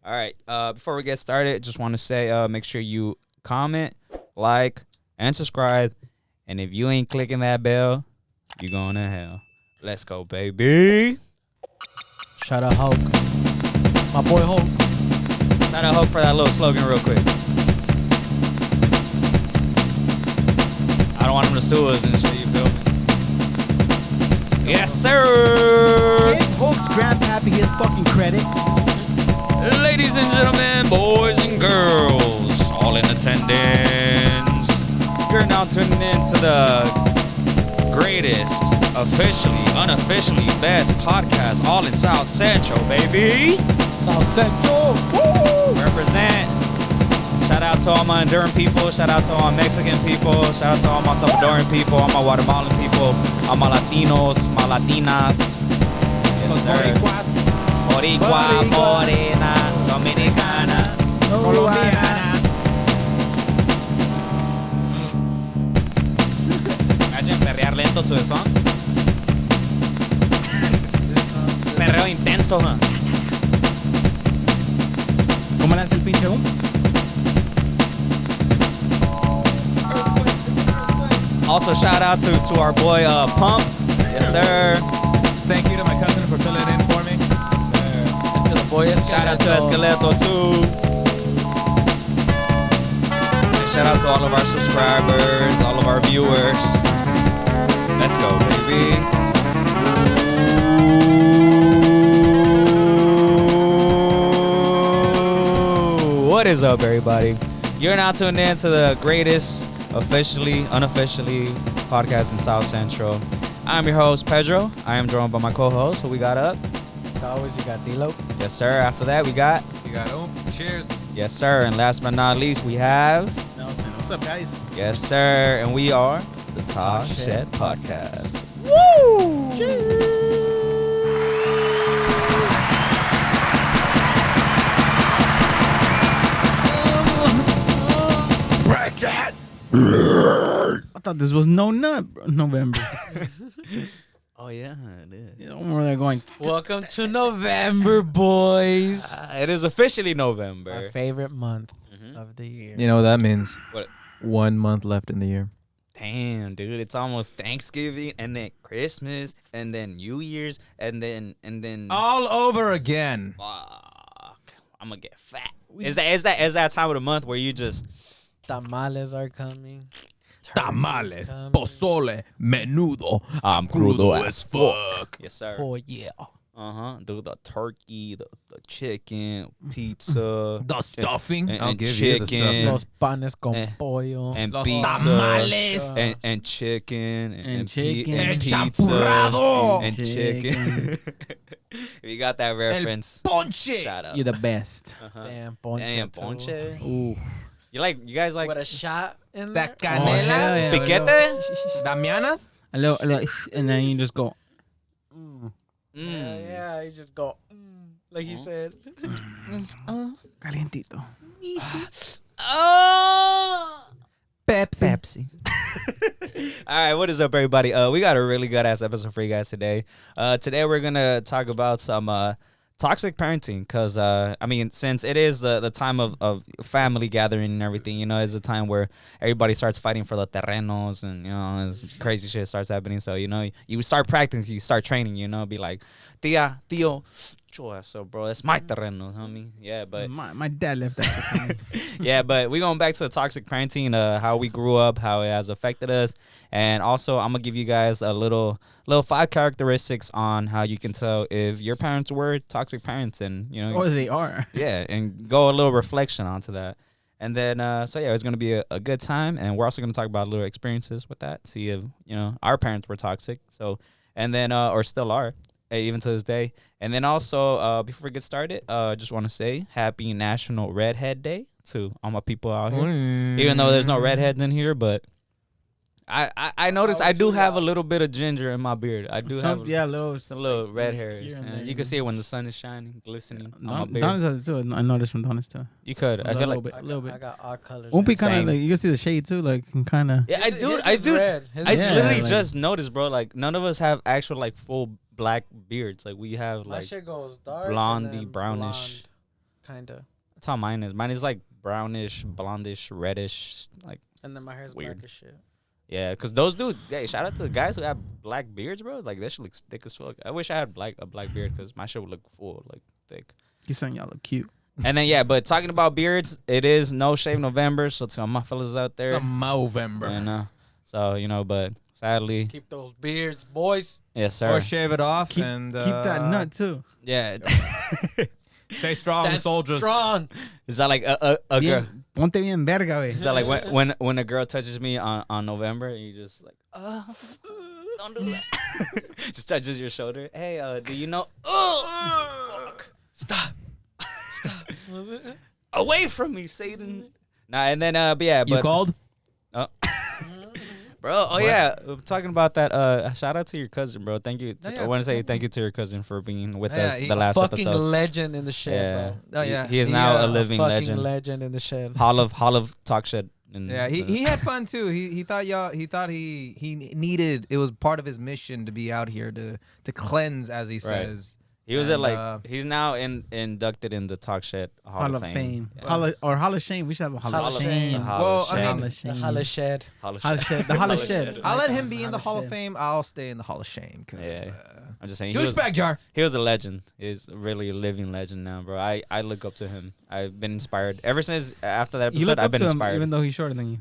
All right. Before we get started, just want to say, make sure you comment, like, and subscribe. And if you ain't clicking that bell, you going to hell. Let's go, baby. Shout out Hulk. My boy Hulk. Shout out Hope for that little slogan real quick. I don't want him to sue us and shit, you feel me? Yes, sir. Give Hulk's grandpappy his fucking credit. Ladies and gentlemen, boys and girls, all in attendance. You're now tuning in to the greatest, officially, unofficially best podcast all in South Central, baby. South Central. Woo! Represent. Shout out to all my Honduran people. Shout out to all my Mexican people. Shout out to all my Salvadoran people, all my Guatemalan people, all my Latinos, my Latinas. Yes, sir. Boricua, Morena, Dominicana, Colombiana. Imagine perrear lento to the song. Perreo intenso, huh? ¿Cómo le hace el pinche Also, shout out to our boy Pump. Yes, sir. Thank you to my cousin for filling in for me. And to the boy Shout out to Esqueleto too. And shout out to all of our subscribers, all of our viewers. Let's go, baby. Ooh. What is up, everybody? You're now tuned in to the greatest, officially, unofficially podcast in South Central. I'm your host, Pedro. I am joined by my co-host, who we got up. Always you got Dilo. Yes, sir. After that, we got... You got cheers. Yes, sir. And last but not least, we have... Nelson. What's up, guys? Yes, sir. And we are the Talk Shit Podcast. Woo! Bracket. I thought this was November. Oh, yeah, it is. You know, where they're going. Welcome to November, boys. It is officially November. My favorite month Mhm. of the year. You know what that means? What? 1 month left in the year. Damn, dude. It's almost Thanksgiving and then Christmas and then New Year's and then... All over again. Fuck. I'm going to get fat. Is that time of the month where you just... Tamales are coming. Tamales, coming. pozole, menudo. I'm crudo as fuck. Yes, sir. Oh, yeah. Dude, the turkey, the chicken, pizza, The stuffing. and I'll give you the chicken. stuffing. Los panes con Eh. pollo. and Los pizza, tamales. and chicken, And chicken. and El pizza, champurrado. and chicken. If you got that reference, Ponche. shout out. You're the best. Damn, ponche. Damn, too. ponche. Ooh. You guys like With a shot in That there. canela. hell yeah. piquete? Damianas. A little, and then you just go. Yeah, you just go, like he said. Calientito. Oh. Pepsi. All right, what is up, everybody? We got a really good ass episode for you guys today. Today we're gonna talk about some toxic parenting, because since it is the time of family gathering and everything, you know, it's a time where everybody starts fighting for the terrenos, and you know, crazy shit starts happening. So you know, you start practicing, you start training, you know, be like, tia, tío, chua, so bro, it's my terreno, homie. Yeah, but My dad left that. yeah, but we going back to the toxic parenting, how we grew up, how it has affected us, and also I'm gonna give you guys a little 5 characteristics on how you can tell if your parents were toxic parents, and you know, Or they are. yeah, and go a little reflection onto that, and then so yeah, it's gonna be a good time, and we're also gonna talk about little experiences with that, see if you know our parents were toxic, so and then or still are, even to this day. And then also, before we get started, just want to say Happy National Redhead Day to all my people out here. Even though there's no redheads in here, but I noticed I do have a little bit of ginger in my beard. I do have Yeah, little. a little red hairs. here and And there. you can see it when the sun is shining, glistening on my Don, beard. Don's has it too. I noticed from Don's too. You could. I A feel little like. bit. A little I bit. got all colors. Won't be kind Same. of like you can see the shade too, like kind of. Yeah, I His- do. his I is do. red. His I is Yeah, literally red. like- just noticed, bro. Like none of us have actual like full black beards. Like we have My like shit goes dark. blondie, and then brownish. kinda. That's how mine is. Mine is like brownish, blondish, reddish. Like, And then my hair's Weird. black as shit. yeah, because those dudes, hey, shout out to the guys who have black beards, bro. Like, that shit looks thick as fuck. I wish I had a black beard because my shit would look full, like, thick. You saying y'all look cute. And then, yeah, but talking about beards, it is No Shave November. So, to all my fellas out there. Some Movember. And, so, but sadly, Keep those beards, boys. yes, sir. Or shave it off Keep, and keep that nut too. Yeah. Stay strong, Stand soldiers. Strong. Is that like a girl? Bien, ponte bien verga, güey. Is that like when a girl touches me on November and you just like, don't do that. Just touches your shoulder. Hey, do you know? Fuck. Stop. Away from me, Satan. Nah, and then but yeah, You but called? bro. Oh yeah, talking about that. Shout out to your cousin, bro. Thank you. Yeah, I want to say thank you to your cousin for being with Yeah, us he- the last Fucking episode. legend in the shed, Yeah. bro. Oh, yeah. He is He, now a uh, living Fucking legend. legend in the shed. Hall of talk shit. And, Yeah, he had fun too. He thought he needed, it was part of his mission to be out here to cleanse, as he says. He was And, he's now inducted in the Talk Shit Hall of Fame. Yeah. Hall of Shame. We should have a Hall Hall of of Shame. Fame. Well, I mean, Hall of The Shame. Holla shed. Hall of Hall of Shit. Shed. The Hall of Shed. I'll let him Like be that, in the Hall Hall of of Shame. Fame. I'll stay in the Hall of Shame. Yeah. I'm just saying. Douchebag jar. He was a legend. He's really a living legend now, bro. I look up to him. I've been inspired ever since after that You episode. look I've up been to him inspired. even though he's shorter than you.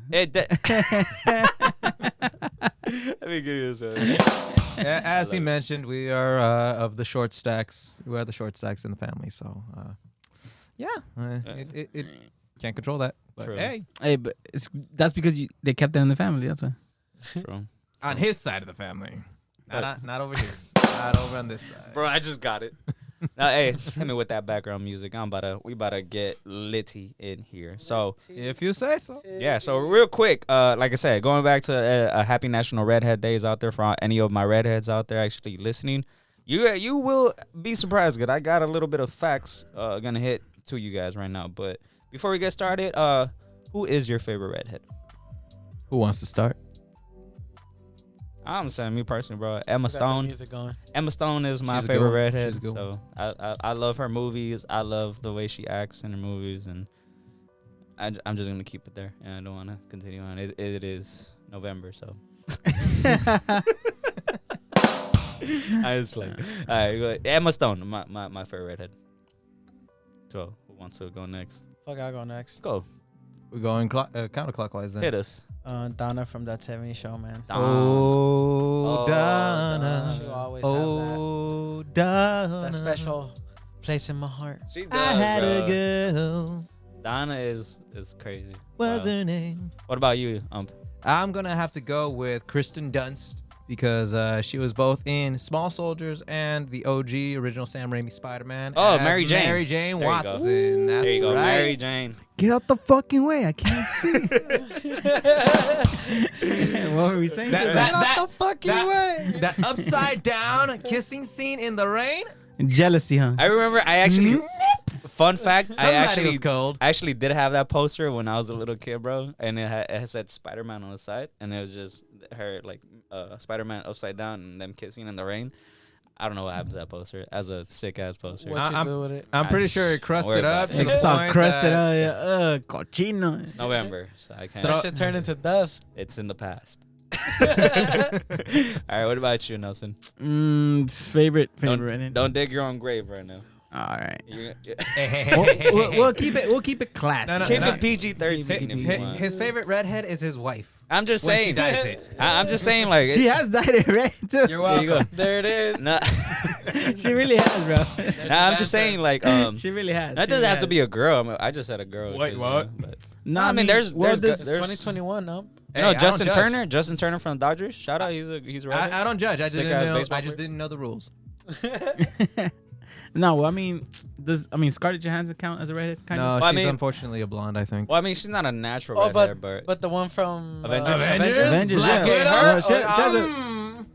Let me give you this. As he mentioned, we are of the short stacks. We are the short stacks in the family. So, it can't control that. But True. hey, Hey, but that's because they kept it in the family. That's why. True. on his side of the family, not over here, not over on this side. Bro, I just got it. Now, hey, hit me with that background music. We about to get litty in here. So, If you say so. yeah, so real quick, like I said, going back to a happy National Redhead Days out there for any of my redheads out there actually listening. You will be surprised, good. I got a little bit of facts gonna hit to you guys right now. But before we get started, who is your favorite redhead? Who wants to start? I'm saying me personally, bro. Emma Got the Stone. music going. Emma Stone is my She's a good favorite one. redhead. She's a good So I love her movies. I love the way she acts in her movies, and I'm just gonna keep it there. And I don't want to continue on. It is November, so. I was playing. All right, go ahead. Emma Stone, my favorite redhead. So who wants to go next? Fuck, I'll go next. Go We're going counterclockwise then. hit us. Donna from That 70 Show, man. Oh, Oh, Donna. She'll always Oh, have Donna. that special place in my heart. She does, I had bro. a girl. Donna is crazy. What's Wow. her name? What about you, I'm gonna have to go with Kristen Dunst because she was both in Small Soldiers and the OG original Sam Raimi Spider-Man. Oh, as Mary Jane. Mary Jane There you go. Watson. That's There you go, right. Mary Jane. Get out the fucking way! I can't see. What were we saying? That- to that- that? Get out the fucking way. That upside down kissing scene in the rain. Jealousy, huh? I remember. I actually. Fun fact. Somebody was cold. I actually did have that poster when I was a little kid, bro, and it said Spider-Man on the side, and it was just her like Spider-Man upside down and them kissing in the rain. I don't know what happened to that poster. As a sick ass poster. What you I'm- do with it? I'm pretty sure it Don't worry crusted about up it. to the It's all point crusted that- out. Cochino. It's November, so I can't. That shit turned into dust. It's in the past. All right, what about you, Nelson? Favorite redhead. Don't dig your own grave right now. All right. You're, We'll keep it. We'll keep it classy. No, no, keep no. it PG-13 if you want. His favorite redhead is his wife. I'm just when she saying. dyes it. I'm just saying, like. She has dyed it red too. You're There you go. welcome. There it is. Nah, She really has, bro. nah, I'm just saying, like, She really has. that She doesn't really have to has. be a girl. I just said a girl. Wait, 'cause, what? But, No, I mean, there's well, there's this- It's there's 2021, no? you know Hey, I don't Justin judge. Turner. Justin Turner from the Dodgers. Shout out. He's a redhead. I don't judge. I just Sick didn't ass know. baseball I just player. didn't know the rules. No, well, I mean, Scarlett Johansson count as a redhead? Kind No, of. Well, I she's mean- unfortunately a blonde. I think. Well, I mean, she's not a natural Oh, redhead, but But the one from Avengers? Avengers, Black yeah. Widow. Well, she has a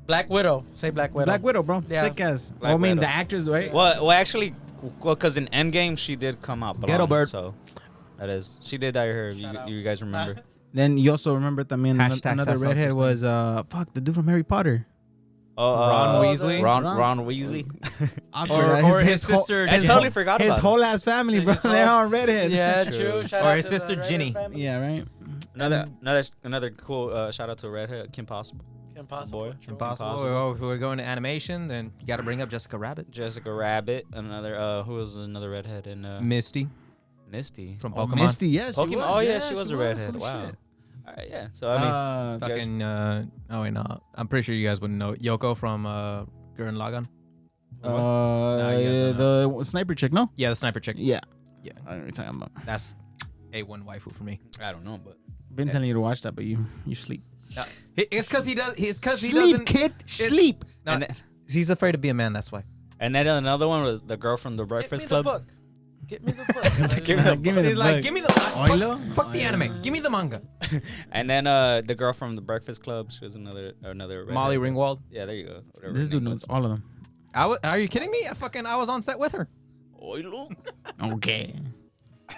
Black Widow. Say Black Widow. Black Widow, bro. Yeah. Sick as. Black Well, I mean, Widow. the actress, right? well, actually, because in Endgame she did come out blonde. Ghetto bird. So that is, she did dye her hair. Shout out. You guys remember? Then you also remember, I mean, Hashtag another self-esteem. redhead was the dude from Harry Potter. Ron Weasley. Ron Weasley. Awkward. Or his sister. I totally forgot His about whole ass family, bro. They're all redheads. Yeah, True. true. Shout Or out his to the sister Redhead Ginny. family. Yeah, right. Another cool shout out to Redhead Kim Possible. Impossible. Boy. True. Impossible. Impossible. Oh, if we're going to animation, then you got to bring up Jessica Rabbit. Jessica Rabbit. Another who was another redhead in Misty Misty from Oh, Pokemon. Misty, yeah, she Pokemon. was. Oh yeah, she was a Holy redhead. Wow. shit. All right, yeah. So I mean, Fucking, oh wait, no. I'm pretty sure you guys wouldn't know. Yoko from Gurren Lagann. The sniper chick, no? Yeah, the sniper chick. Yeah. Yeah. I know what you're talking about. That's A1 waifu for me. I don't know, but Been telling you to watch that, but you sleep. It's because he does. It's because he Sleep, doesn't. kid. Sleep. No, and then, he's afraid to be a man. That's why. and then another one was the girl from the Get me Breakfast the Club. book. Get me the book. Give me the Give me the He's like, book. give me the Oilo? fuck the anime. Give me the manga. And then the girl from the Breakfast Club. She was another redhead. Molly Ringwald. Yeah, there you go. Whatever This her dude name knows all of them. Are you kidding me? I was on set with her was. Oilo. Okay.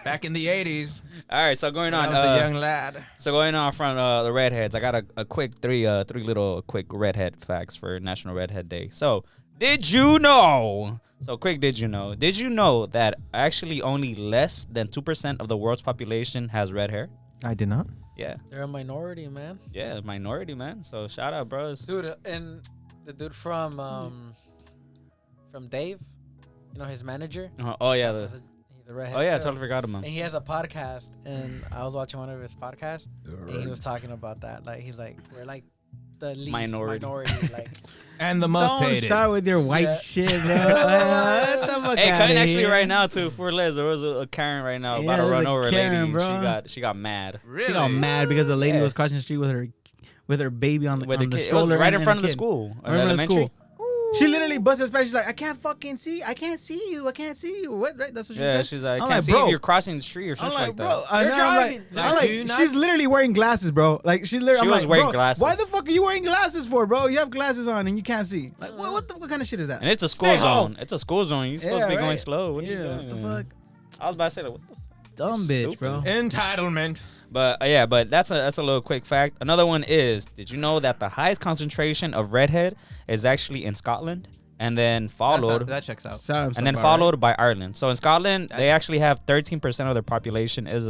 back in the 80s. All right, so going I on. was a young lad. So going on from the redheads, I got a quick three little quick redhead facts for National Redhead Day. So did you know? So quick, did you know? Did you know that actually only less than 2% of the world's population has red hair? I did not. Yeah, They're a minority, man. yeah, minority man. So shout out, bros. Dude, and the dude from Dave, you know, his manager. Oh yeah, He's a redhead. oh yeah, I too. totally forgot him. And he has a podcast, and I was watching one of his podcasts, and he was talking about that. Like, he's like, we're like the least Minority. like. And the most Don't hated. start with your white Yeah. shit, bro. Get the fuck Hey, outta Karen, actually, here. right now too. For Liz, there was a Karen right now Yeah, about to there's run a over a Karen, lady. bro. She got mad. Really? She got mad because the lady Yeah. was crossing the street with her baby on the, With on the the kid, it was stroller right in and front of the the kid. school, Right in front of the elementary. school. She literally busted Spanish. She's like, I can't fucking see. I can't see you. I can't see you. What? Right? That's what she Yeah, said. she's like, I I'm can't like, see bro. if you're crossing the street or I'm something like, like bro. that. I You're know, I'm driving. like, I'm Do you like, not she's see- literally wearing glasses, bro. Like, she's literally. She I'm was like, wearing bro, glasses. why the fuck are you wearing glasses for, bro? You have glasses on and you can't see. Like, what kind of shit is that? And it's a school Stay zone. home. It's a school zone. You're supposed Yeah, to be going right. slow. What are you Yeah, doing? what the fuck? I was about to say, like, what the fuck? Dumb bitch, bro. Entitlement. But but that's a little quick fact. Another one is, did you know that the highest concentration of redhead is actually in Scotland, and then followed That checks out. Sounds and then about followed by Ireland. So in Scotland, they actually have 13% of their population is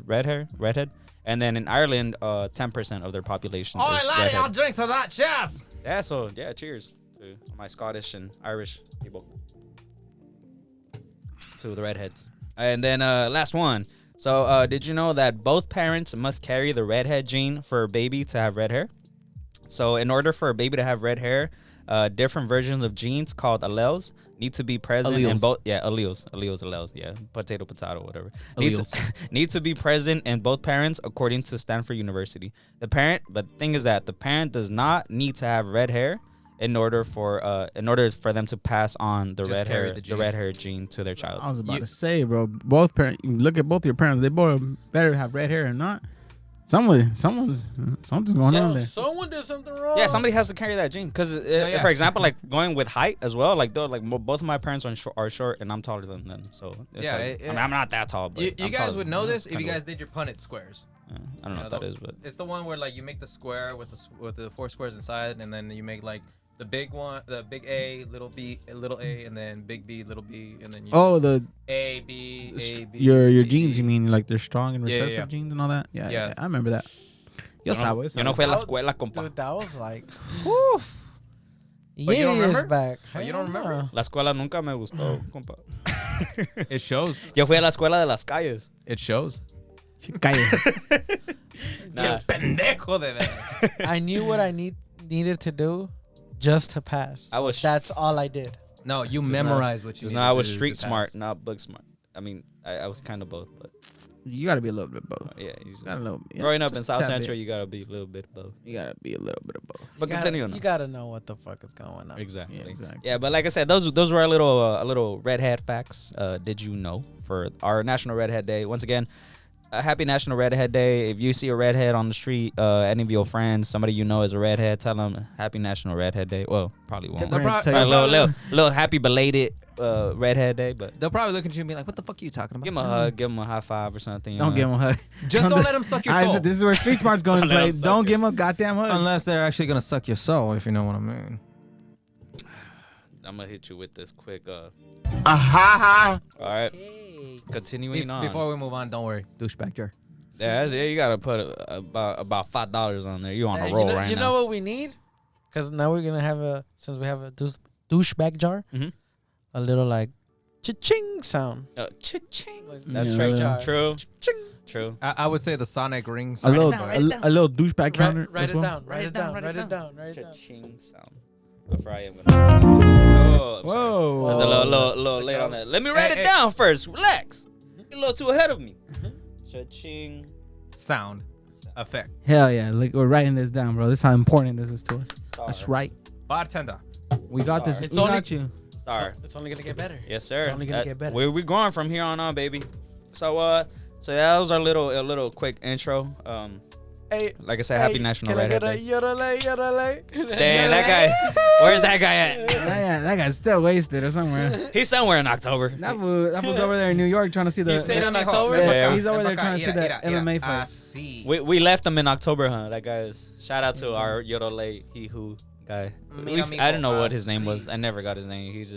redhead, and then in Ireland, 10% of their population is redhead. drink to that. Cheers. Yeah, so yeah, cheers to my Scottish and Irish people. To the redheads. And then last one. So did you know that both parents must carry the redhead gene for a baby to have red hair? So in order for a baby to have red hair, different versions of genes called alleles need to be present in Alleles. both. Yeah, alleles. Yeah, potato, whatever. Need to, Alleles. need to be present in both parents, according to Stanford University. The thing is that the parent does not need to have red hair in order for them to pass on the Just red carry hair, the the gene. red hair gene to their child. I was about to say, bro. Both parents. Look at both your parents. They both better have red hair or not. Something's going on there. Someone did something wrong. Yeah, somebody has to carry that gene. Because, yeah. for example, like going with height as well, like both of my parents are short, and I'm taller than them. So it's Yeah, like, it- I mean, I'm not that tall, but You I'm guys taller would than know them. this if you Kinda guys did your Punnett squares. weird. Yeah, I don't know what that is, but It's the one where like you make the square with the four squares inside, and then you make like the big one, the big A, little B, little A, and then big B, little B, and then you Oh, just the A B A B. your B, genes. B. You mean like they're strong and Yeah, yeah, recessive yeah. genes and all that? Yeah, Yeah. yeah. I remember that. Yo sabes. yo no fui a la escuela, compa. Dude, that was like, whew. But you don't Years remember? back. Oh, you Hell don't remember? no. La escuela nunca me gustó, compa. It shows. Yo fui a la escuela de las calles. It shows. Cállate. Nah. Pendejo de veras. I knew what I needed to do just to pass. I was- That's all I did. No, you Just memorized what you. Just needed now I was to do street to smart, pass. not book smart. I mean, I was kind of both, but You gotta be a little bit of both. yeah. You just- Got a little, yeah, growing up just in a South tad Central, bit. you gotta be a little bit of both. You gotta be a little bit of both. But continue on. You gotta know what the fuck is going on. Exactly. Yeah, exactly. Yeah, but like I said, those were a little redhead facts. Did you know for our National Redhead Day? Once again, happy National Redhead Day. If you see a redhead on the street, any of your friends, somebody you know is a redhead, tell them happy National Redhead Day. Well, probably won't. They'll Right, pro- tell Probably you- a little happy belated Redhead Day, but They'll probably look at you and be like, "What the fuck are you talking about?" give them a hug, give them a high five or something. you Don't know. give him a hug. Just don't let them suck your I soul. said, this is where Street Smart's going to Don't let play. him suck Don't it. give him a goddamn hug. Unless they're actually gonna suck your soul, if you know what I mean. I'm gonna hit you with this quick. All Aha! right, Hey. continuing on. Before we move on, don't worry. Douchebag jar. Yeah, you gotta put about $5 on there. You on a Hey, roll you know, right you now. know what we need? Because now we're gonna have since we have a douchebag jar, Mhm. a little like cha-ching sound. Cha-ching. Like, That's Yeah. true. jar. True. Ching. True. I would say the Sonic ring. A sound. little, down, write it down. a little douchebag counter. Write as it well. down. Write it down. Write it down. Write it down. Cha-ching sound. Before I am gonna. Oh, I'm sorry. Whoa. I was a Whoa. little The late on ghost. that. Let me write Hey, it down first. Relax. You're a little too ahead of me. Cha-ching. Sound effect. Hell yeah! Like we're writing this down, bro. This is how important this is to us. That's Star. right. Bartender. We got this. Star. It's We only- got you. Star. It's only gonna get better. Yes, sir. It's only gonna get better. We're going from here on, baby. So that was our little quick intro. Hey, Like I said, happy National Can I Red get Hat a Day. yodelay? Damn, that guy. Where's that guy at? That guy's still wasted or somewhere. He's somewhere in October. That was over there in New York trying to see the. He stayed in Mijo, October? Yeah. He's over there trying to see the MMA fight. See. We left him in October, huh? That guy is. Shout out to our Yodelay he who guy. At Mira, least mijo, I don't know what his name was. así. I never got his name. He's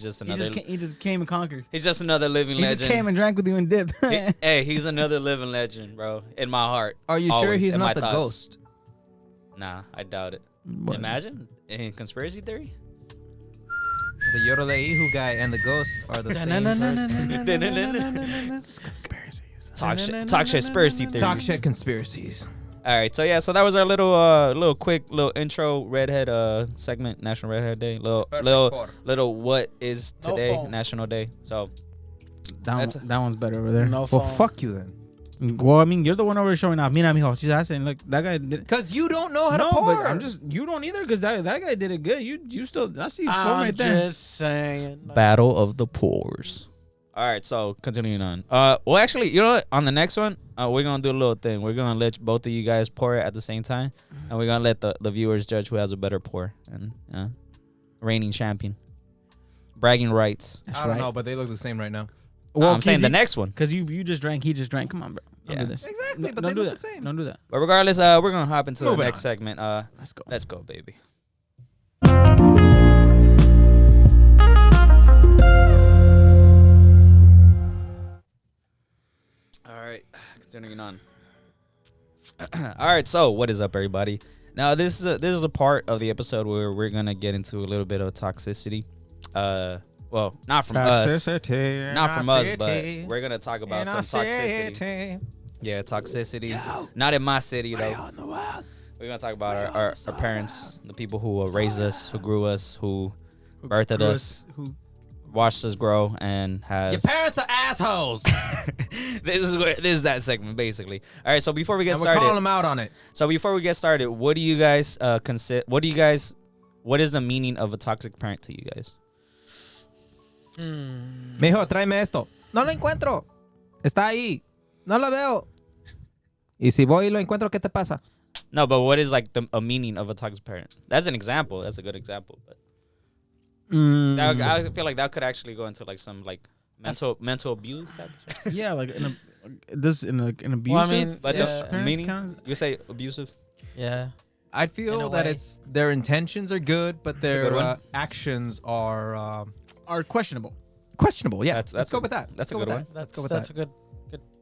just another. He just came and conquered. He's just another living He legend. just came and drank with you and dipped. Hey, he's another living legend, bro. In my heart. Are you sure Always, he's in my not the thoughts. ghost? Nah, I doubt it. What? Imagine in conspiracy theory. The Yodelaihu guy and the ghost are the same person. Conspiracies. Talk shit. Talk shit. Conspiracy theory. Talk shit conspiracies. All right, so that was our little quick intro redhead segment, National Redhead Day. Little what is No today, phone. National Day. So That one's better over there. No Well, phone. fuck you then. Well, I mean, you're the one over there showing off. Mira, mijo. She's asking, look, that guy did. Cause you don't know how to No, pour. but I'm just. You don't either, because that guy did it good. You still. I see you I'm right there. just saying. Battle of the Pours. All right, so continuing on. Well, actually, you know what? On the next one, we're gonna do a little thing. We're gonna let both of you guys pour it at the same time, and we're gonna let the viewers judge who has a better pour. And reigning champion, bragging rights. That's I don't right. know, but they look the same right now. Well, I'm saying the next one. Because you just drank, he just drank. Come on, bro. Don't Yeah. do this. Exactly, but don't they do look that. the same. Don't do that. But regardless, we're gonna hop into the Moving next on. segment. Let's go. Let's go, baby. All right, continuing on. All right, so what is up, everybody? Now this is a part of the episode where we're gonna get into a little bit of toxicity. Well, not from us, but we're gonna talk about some toxicity. Yeah, toxicity. Not in my city though. We're gonna talk about our parents, the people who raised us, who grew us, who birthed us, Who? watched us grow, and has. Your parents are assholes. This is that segment basically. All right, so before we get And we're calling started, them out on it. what do you guys consider? What is the meaning of a toxic parent to you guys? Mijo, tráeme esto. No lo encuentro. Está ahí. No lo veo. Y si voy y lo encuentro, ¿qué te pasa? No, but what is like a meaning of a toxic parent? That's an example. That's a good example. But I feel like that could actually go into like some like mental abuse type of shit. Yeah, like in an abusive. Well, I mean, But yeah. the parents meaning, counts? you say abusive. Yeah. I In feel a that way. it's their intentions are good, but good their one. actions are Are questionable. questionable. Yeah, That's let's go a- with that. that's Let's a go good with one. that. Let's That's go with that's that. a good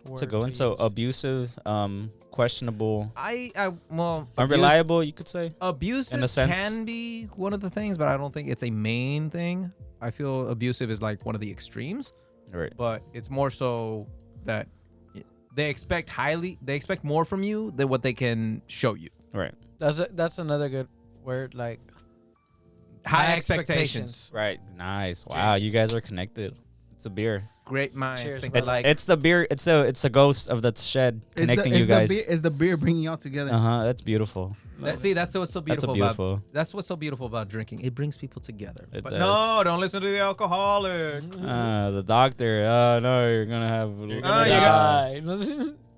word. It's a good one. to So use. abusive, questionable, Well, unreliable. You could say. Abusive in a sense. can be one of the things, but I don't think it's a main thing. I feel abusive is like one of the extremes, Right. but it's more so that they expect more from you than what they can show you. Right. That's another good word. Like High expectations. Right. Nice. Wow. Cheers. You guys are connected. It's a beer. Great minds Cheers, think brother. alike. It's the beer. It's a ghost of the shed connecting you guys. Is the beer bringing y'all together? That's beautiful. That's what's so That's a beautiful, beautiful. about. That's what's so beautiful about drinking. It brings people together. It but does. no, don't listen to the alcoholic. The doctor. Oh no, you're gonna have. gonna die.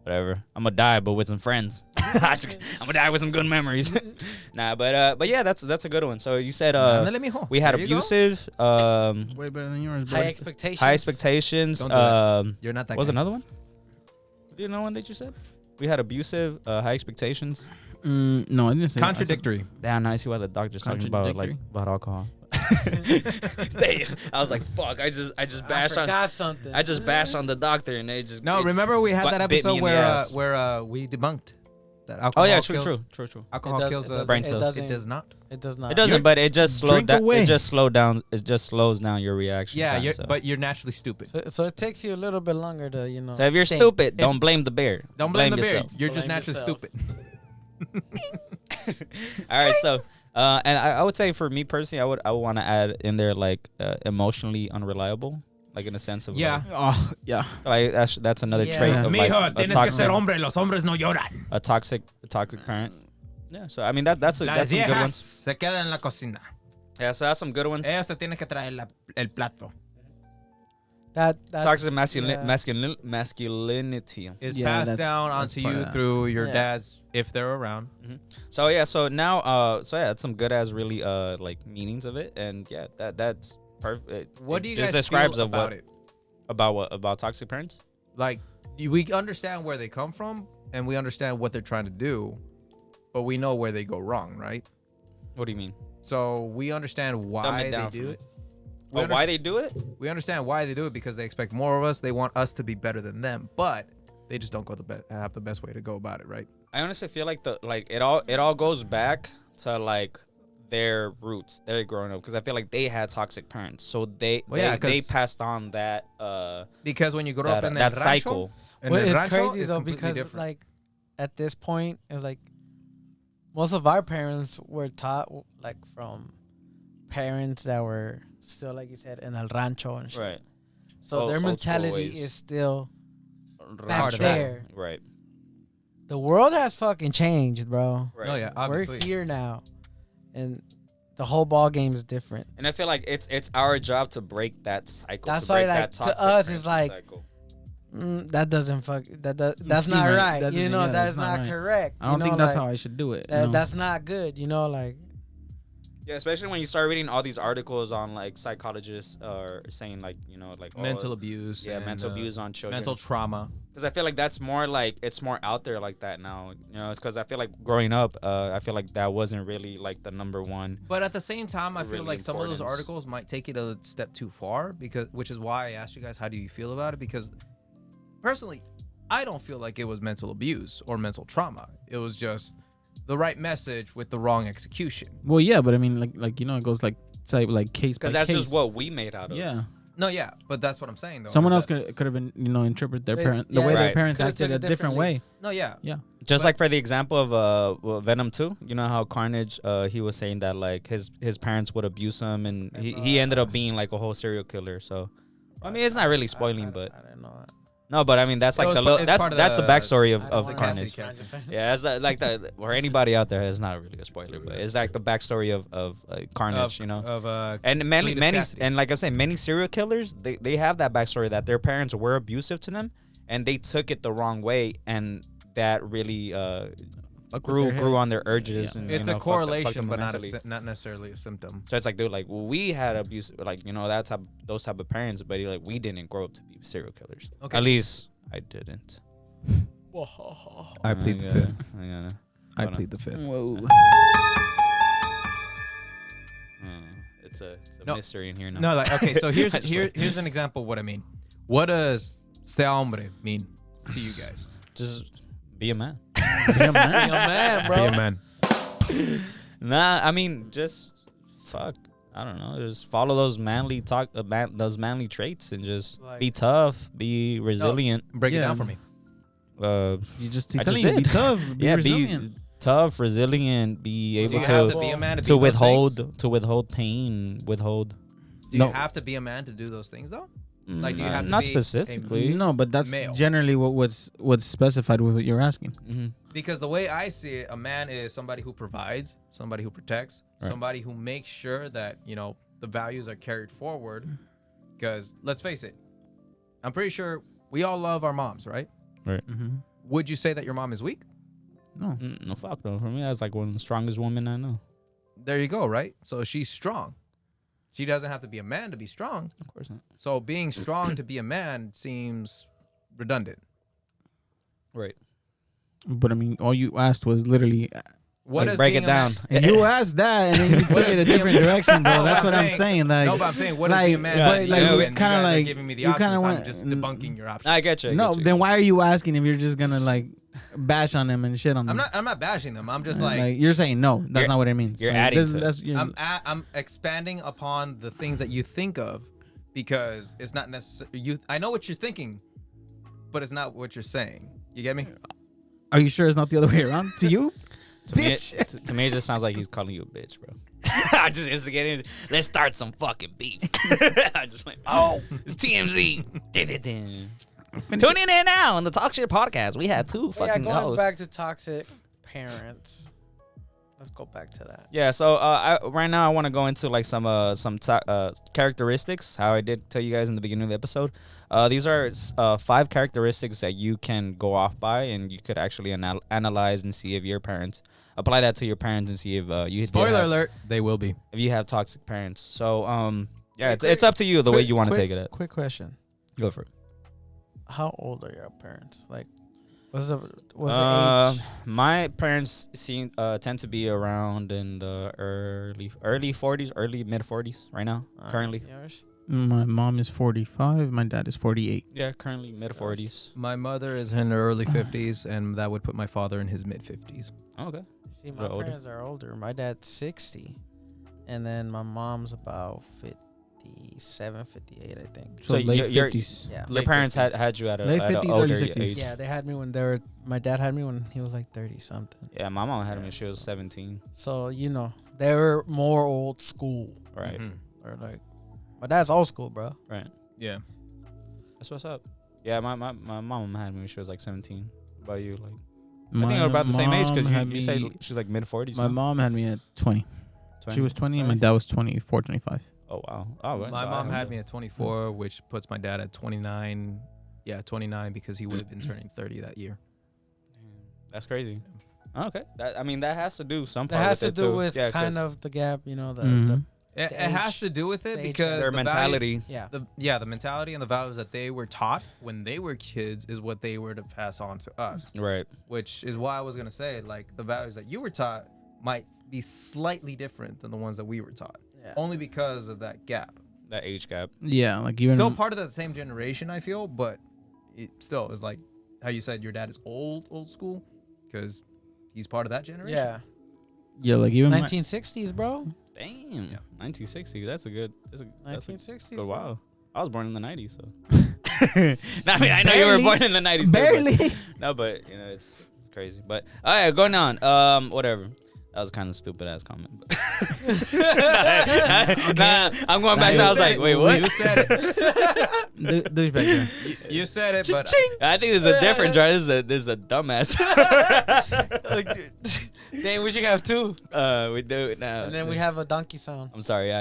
Whatever. I'm gonna die, but with some friends. I'm gonna die with some good memories. Nah, but yeah, that's a good one. So you said Ándale, mijo. we had There you go. abusive, Way better than yours, High boy. expectations. high expectations. Don't do that. You're not that What was guy. another one? Do you know one that you said? We had abusive, high expectations. No, I didn't say. Contradictory. Damn, I see why the doctor's talking about like Contradictory. about alcohol. I was like, fuck. I just bashed on. forgot something. I just bashed on the doctor, and they just. No, they just remember we had that bit me episode in the where ass. we debunked that Oh alcohol. yeah, kills, true. Alcohol kills the brain it cells. doesn't- It does not. It does not. It doesn't, but it just slowed drink down. away. It just slowed down. It just slows down your reaction. Yeah, time, so. but you're naturally stupid. So it takes you a little bit longer to, you know. So if you're think. stupid, don't blame the bear. Don't blame the bear. yourself. You're just Blame naturally yourself. stupid. All right, so and I would say for me personally, I would want to add in there like emotionally unreliable, like in a sense of Yeah. Oh, yeah. like that's another Yeah. trait of like hombre. Los hombres no lloran. a toxic parent. Yeah, so I mean that's some good ones. se quedan en la cocina. Yeah, so that's some good ones. Ellas te tienen que traer el plato. That's, Toxic yeah. masculinity. Is Yeah, passed that's- down that's onto part you of that. through your Yeah. dads if they're around. So yeah, so now that's some good as really like meanings of it, and yeah, that's perfect. What do you just guys describes feel of about what, it? about toxic parents? Like, we understand where they come from and we understand what they're trying to do, but we know where they go wrong, right? What do you mean? So we understand Dumb why it they down do for it. me. We Oh, why they do it? We understand why they do it because they expect more of us. They want us to be better than them, but they just don't have the best way to go about it, right? I honestly feel like it all goes back to like their roots. They're growing up because I feel like they had toxic parents, so they Well, yeah, they 'cause- passed on that Because when you grow up that, in that the cycle. Well, it's crazy though because like at this point it's like most of our parents were taught like from parents that were still, like you said, in el rancho and shit. Right. So Old- their old school mentality ways. is still back Rancho. there. Right. The world has fucking changed, bro. Right. Oh yeah, obviously. We're here now, and the whole ball game is different. And I feel like it's our job to break that cycle. That's to why, break like, that to toxic us, parenting it's like, cycle. That doesn't that's See, not man, right. that You doesn't- know, yeah, that's that's not not right. correct. I don't you think know, that's like, how I should do it. that, no. that's not good. You know, like Yeah, especially when you start reading all these articles on like psychologists are saying like like mental abuse. yeah, and, mental abuse on children. mental trauma. Because I feel like that's more like it's more out there like that now. It's because I feel like growing up, I feel like that wasn't really like the number one. But at the same time, I feel Really like some of those importance. articles might take it a step too far which is why I asked you guys how do you feel about it, because personally, I don't feel like it was mental abuse or mental trauma. It was just the right message with the wrong execution. Well, yeah, but I mean, like it goes like type like case by Because that's case. just what we made out of. Yeah. No, yeah, but that's what I'm saying though. Someone is else that- could have been interpret their They- parent the yeah, way their Right. parents Could've acted took a it different way. No, yeah. Yeah. Just But- like for the example of Venom 2, you know how Carnage, he was saying that like his parents would abuse him, and he ended up being like a whole serial killer. So, I mean, it's not really spoiling, but I didn't know that. no, but I mean that's It like was the part- it's that's part of that's the the- backstory I of don't of wanna Carnage. Cassidy character. Yeah, that's like that. Or anybody out there, it's not really a spoiler, but it's like the backstory of Carnage, Of And many Cletus Cassidy. and like I'm saying, many serial killers they have that backstory that their parents were abusive to them, and they took it the wrong way, and that really Fuck with their head. grew on their urges. Yeah. And, it's you a know, fucked correlation, them but mentally. not necessarily a symptom. So it's like, dude, like we had abuse, like those type of parents, but like we didn't grow up to be serial killers. Okay. At least I didn't. I plead the gotta- fifth. I gotta- I hold on. plead the fifth. Whoa. It's a No. mystery in here now. No, like okay. So here's I just here's an example of what I mean. What does ser hombre mean to you guys? Just be a man. Yeah, man. man, Be a man. Nah, I mean, just fuck. I don't know. Just follow those manly those manly traits, and just Like- be tough, be resilient. Break it Yeah. down for me. You just I telling just you, be did. tough, be Yeah, resilient. be tough, resilient, be Do able you have to to be a man to to do those withhold things? pain, withhold. Do No. you have to be a man to do those things though? Like, do you have to not be a specifically? No, but that's male. generally what's specified with what you're asking. Mm-hmm. Because the way I see it, a man is somebody who provides, somebody who protects, Right. somebody who makes sure that, the values are carried forward. Because let's face it, I'm pretty sure we all love our moms, right? Mm-hmm. Would you say that your mom is weak? No. No, fuck no. For me, that's like one of the strongest women I know. There you go, right? So she's strong. She doesn't have to be a man to be strong. Of course not. So being strong to be a man seems redundant. Right. But I mean, all you asked was literally What Like, does break it being a down. And you asked that, and then you took it a different direction, bro. No, That's but what I'm saying. Like, no, but I'm saying, what is like, being a man? but, to like, you? you And kinda guys are like- giving me the you options. kinda I'm want- just debunking your options. I get you. I no, get you. then why are you asking if you're just gonna like bash on them and shit on them? I'm not bashing them. I'm just like you're saying no. That's You're- not what it means. you're Like, adding to it. that's, you're, I'm expanding upon the things that you think of, because it's not necessary. I know what you're thinking, but it's not what you're saying. You get me? Are you sure it's not the other way around? To you? To me, Bitch. to me, it just sounds like he's calling you a bitch, bro. I just instigated. Let's start some fucking beef. I just went, oh, it's TMZ. Tune in now on the Talk Shit podcast. We had two But yeah, fucking going hosts. back to toxic parents. Let's go back to that. Yeah, so right now I want to go into like some characteristics. How I did tell you guys in the beginning of the episode. These are 5 characteristics that you can go off by, and you could actually analyze and see if your parents apply that to your parents and see if you Spoiler alert: they will be. if you have toxic parents. So yeah, it's up to you the way you want to take it. Quick question: Go for it. how old are your parents? Like, what's the age? My parents tend to be around in the early 40s, early mid 40s right now. Currently, Yours? My mom is 45. My dad is 48. yeah, currently mid 40s. My mother is in her early 50s, and that would put my father in his mid 50s. Okay. See, my older. parents are older. My dad's 60, and then my mom's about 57, 58, I think. So, So late your 50s. Yeah. Your parents had you at a Late at 50s, an early older 60s. age. Yeah, they had me when they were. My dad had me when he was like 30 something. Yeah, my mom had me when she was 17. So they were more old school, Right. or like my dad's old school, bro. Right. Yeah. That's what's up. Yeah, my mom had me when she was like 17. What about you? Like, I My think we're about the same age because mom you had said me- she's like mid 40s. My mom had me at 20. She was 20 and my dad was 24, 25. Oh wow. Oh, right. My So mom I- had me at 24, which puts my dad at 29. Yeah, 29, because he would have been turning 30 that year. That's crazy. Okay. That has to do some That part has with to it do too. with Yeah, 'cause kind of the gap, the Mhm. It The has age- to do with it the age because their the value- mentality. yeah. the mentality and the values that they were taught when they were kids is what they were to pass on to us, Right. which is why I was gonna say, like, the values that you were taught might be slightly different than the ones that we were taught, Yeah. only because of that gap. That age gap. Yeah, like even Still part of that same generation, I feel, but it still is like how you said your dad is old school, because he's part of that generation. Yeah. yeah, like even 1960s, bro. Damn. 1960. That's a good. That's a 1960s. good. Wow. I was born in the 90s, so. No, I mean, I know you were Barely. born in the 90s. too, barely. but- no, but it's crazy. But all right, going on. Whatever. That was kind of stupid ass comment. But nah, I'm going back. So I was like, wait, what? You said it. Douchebag. Yeah. You said it, but I think there's a different jar. This is a dumbass. Dang, we should have two. We do it now. And then we have a donkey sound. I'm sorry.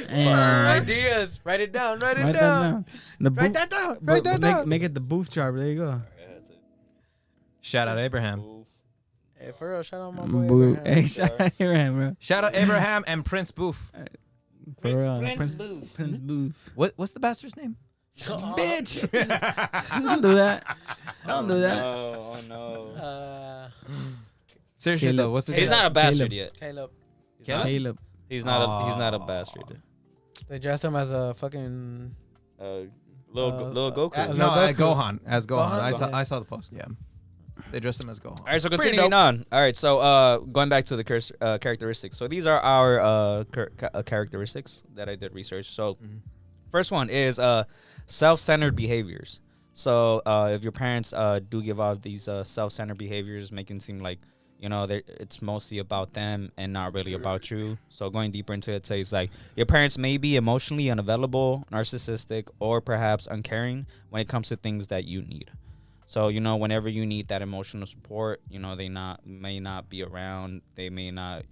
Ideas. Write it down. Write it Write that down. down. The Write booth- that down. but- Write that but make- down. Make it the booth jar. There you go. shout out Abraham. Hey, for real, shout out my boy. Boo. Abraham. Hey, shout out Abraham, bro. Shout out Abraham and Prince Booth. For real. Prince Booth. Prince Booth. What's the bastard's name? Bitch. Don't do that. Don't do that. Oh no. Seriously Caleb. though, what's his He's name? not a bastard Caleb. yet. Caleb. Caleb. He's not a bastard. They dressed him as a fucking. Little Goku. No, Goku. Gohan. As Gohan. Gohan? I saw the post. Yeah, they dressed him as Gohan. All right, so Pretty continuing dope. on. All right, so going back to the characteristics. So these are our characteristics that I did research. So first one is self-centered behaviors. So if your parents do give off these self-centered behaviors, making it seem like it's mostly about them and not really about you. So going deeper into it, says like your parents may be emotionally unavailable, narcissistic, or perhaps uncaring when it comes to things that you need. So, whenever you need that emotional support, they may not be around. They may not,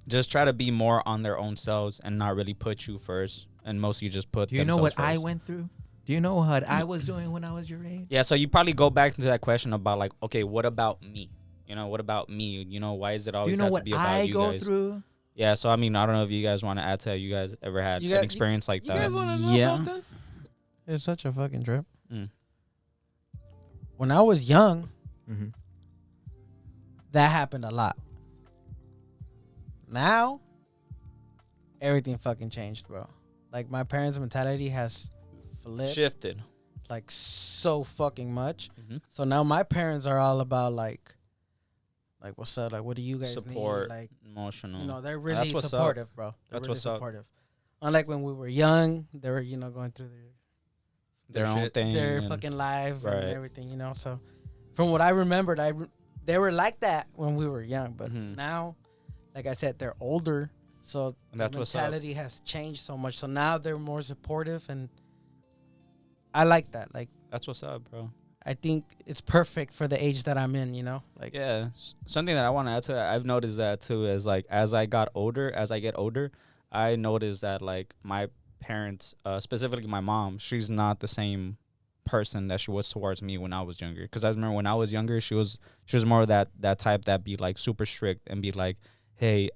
just try to be more on their own selves and not really put you first. And mostly just put Do you know themselves what I first. went through? Do you know what I was doing when I was your age? Yeah, so you probably go back into that question about like, okay, what about me? What about me? Why is it Do always you know have to what be about I you go guys? through? Yeah, so I mean, I don't know if you guys want to add to how you guys ever had You an got- experience like You that. guys want to know Yeah. something? It's such a fucking trip. when I was young, Mm-hmm. that happened a lot. Now, everything fucking changed, bro. Like, my parents' mentality has flipped Shifted. like so fucking much. Mm-hmm. So now my parents are all about like what's up? Like, what do you guys Support, need? Like, emotional. you know, they're That's really what's supportive, up. bro. They're That's really what's up. supportive. Unlike when we were young, they were, you know, going through Their own thing. their and- fucking life Right. and everything, you know. So from what I remembered, they were like that when we were young, but Mhm. now, like I said, they're older, so And that's the what's up. mentality has changed so much. So now they're more supportive, and I like that. Like, That's what's up, bro. I think it's perfect for the age that I'm in, you know? Like, Yeah. Something that I want to add to that, I've noticed that too, is like as I get older, I noticed that like my parents, specifically my mom, she's not the same person that she was towards me when I was younger. Because I remember when I was younger, she was more of that type that be like super strict and be like, hey,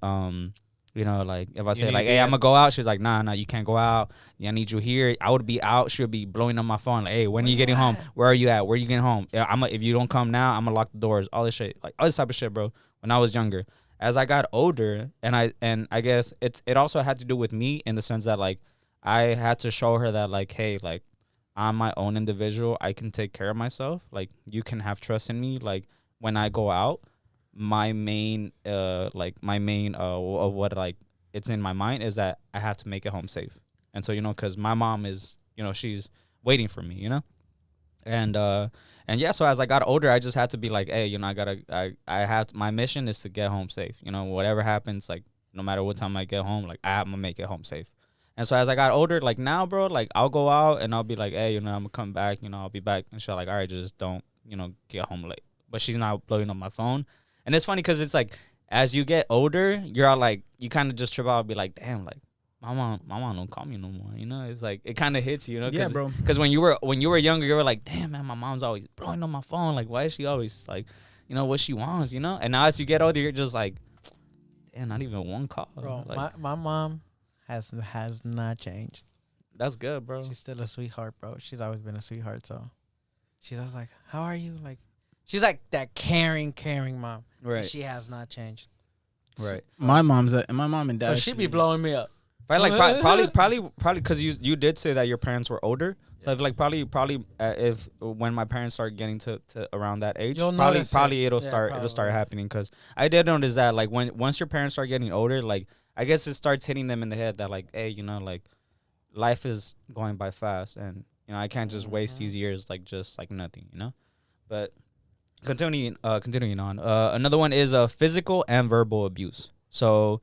you know, like if I You say need like, to hey, be I'm gonna go out, she's like, nah, you can't go out. Yeah, I need you here. I would be out. She would be blowing up my phone like, hey, when are you getting home? Where are you at? Where are you getting home? Yeah, if you don't come now, I'm gonna lock the doors. All this shit, like all this type of shit, bro. When I was younger, as I got older, and I guess it also had to do with me in the sense that like I had to show her that like, hey, like I'm my own individual. I can take care of myself. Like you can have trust in me. Like when I go out, my main what like it's in my mind is that I have to make it home safe. And so, you know, because my mom is, you know, she's waiting for me, you know? And yeah, so as I got older, I just had to be like, hey, you know, I have my mission is to get home safe. You know, whatever happens, like no matter what time I get home, like I'm gonna make it home safe. And so as I got older, like now, bro, like I'll go out and I'll be like, hey, you know, I'm gonna come back, you know, I'll be back. And she's like, all right, just don't, you know, get home late. But she's not blowing up my phone. And it's funny because it's like, as you get older, you're all like, you kind of just trip out and be like, damn, like my mom don't call me no more. You know, it's like it kind of hits you, you know? Yeah, bro. Because when you were younger, you were like, damn, man, my mom's always blowing up my phone. Like, why is she always like, you know, what she wants, you know? And now as you get older, you're just like, damn, not even one call. bro, Like, my mom has not changed. that's good, bro. She's still a sweetheart, bro. She's always been a sweetheart. So she's always like, how are you? Like, she's like that caring mom. Right. She has not changed. Right. My mom and dad. So she be blowing me up. Right, like probably because you did say that your parents were older, so I feel like probably if when my parents start getting to around that age, You'll notice probably it. it'll Yeah, start probably. happening. Because I did notice that like once your parents start getting older, like I guess it starts hitting them in the head that like, hey, you know, like life is going by fast, and you know I can't just waste these years like just like nothing, you know. But continuing on, another one is physical and verbal abuse. So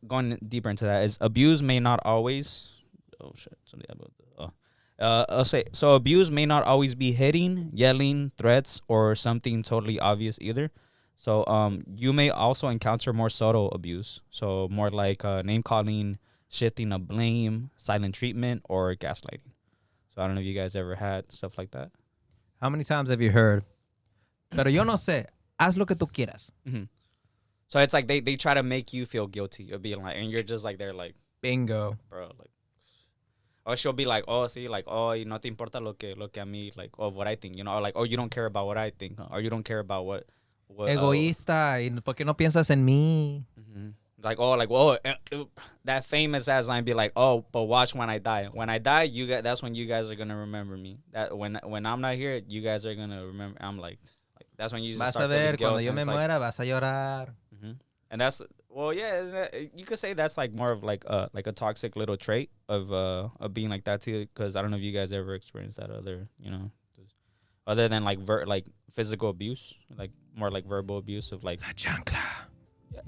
going deeper into that is abuse may not always. Oh shit! I'll say so. Abuse may not always be hitting, yelling, threats, or something totally obvious either. So you may also encounter more subtle abuse. So more like name calling, shifting of blame, silent treatment, or gaslighting. So I don't know if you guys ever had stuff like that. How many times have you heard? Pero yo no sé. Haz lo que tú quieras. Mm-hmm. So it's like they try to make you feel guilty of being like, and you're just like they're like, Bingo. bro, like, or she'll be like, oh, see, like, oh, no te importa lo que a mí, like, of what I think, you know, or like, oh, you don't care about what I think, huh? Or you don't care about what Egoísta. ¿Y por qué no piensas en mí? like, oh, that famous ass line be like, oh, but watch when I die. When I die, that's when you guys are gonna remember me. That when I'm not here, you guys are gonna remember. I'm like that's when you just Vas start a ver, feeling guilt. cuando yo me muera, vas a llorar. And that's you could say that's like more of like a toxic little trait of being like that too. Because I don't know if you guys ever experienced that other than like physical abuse, like more like verbal abuse of like La chancla.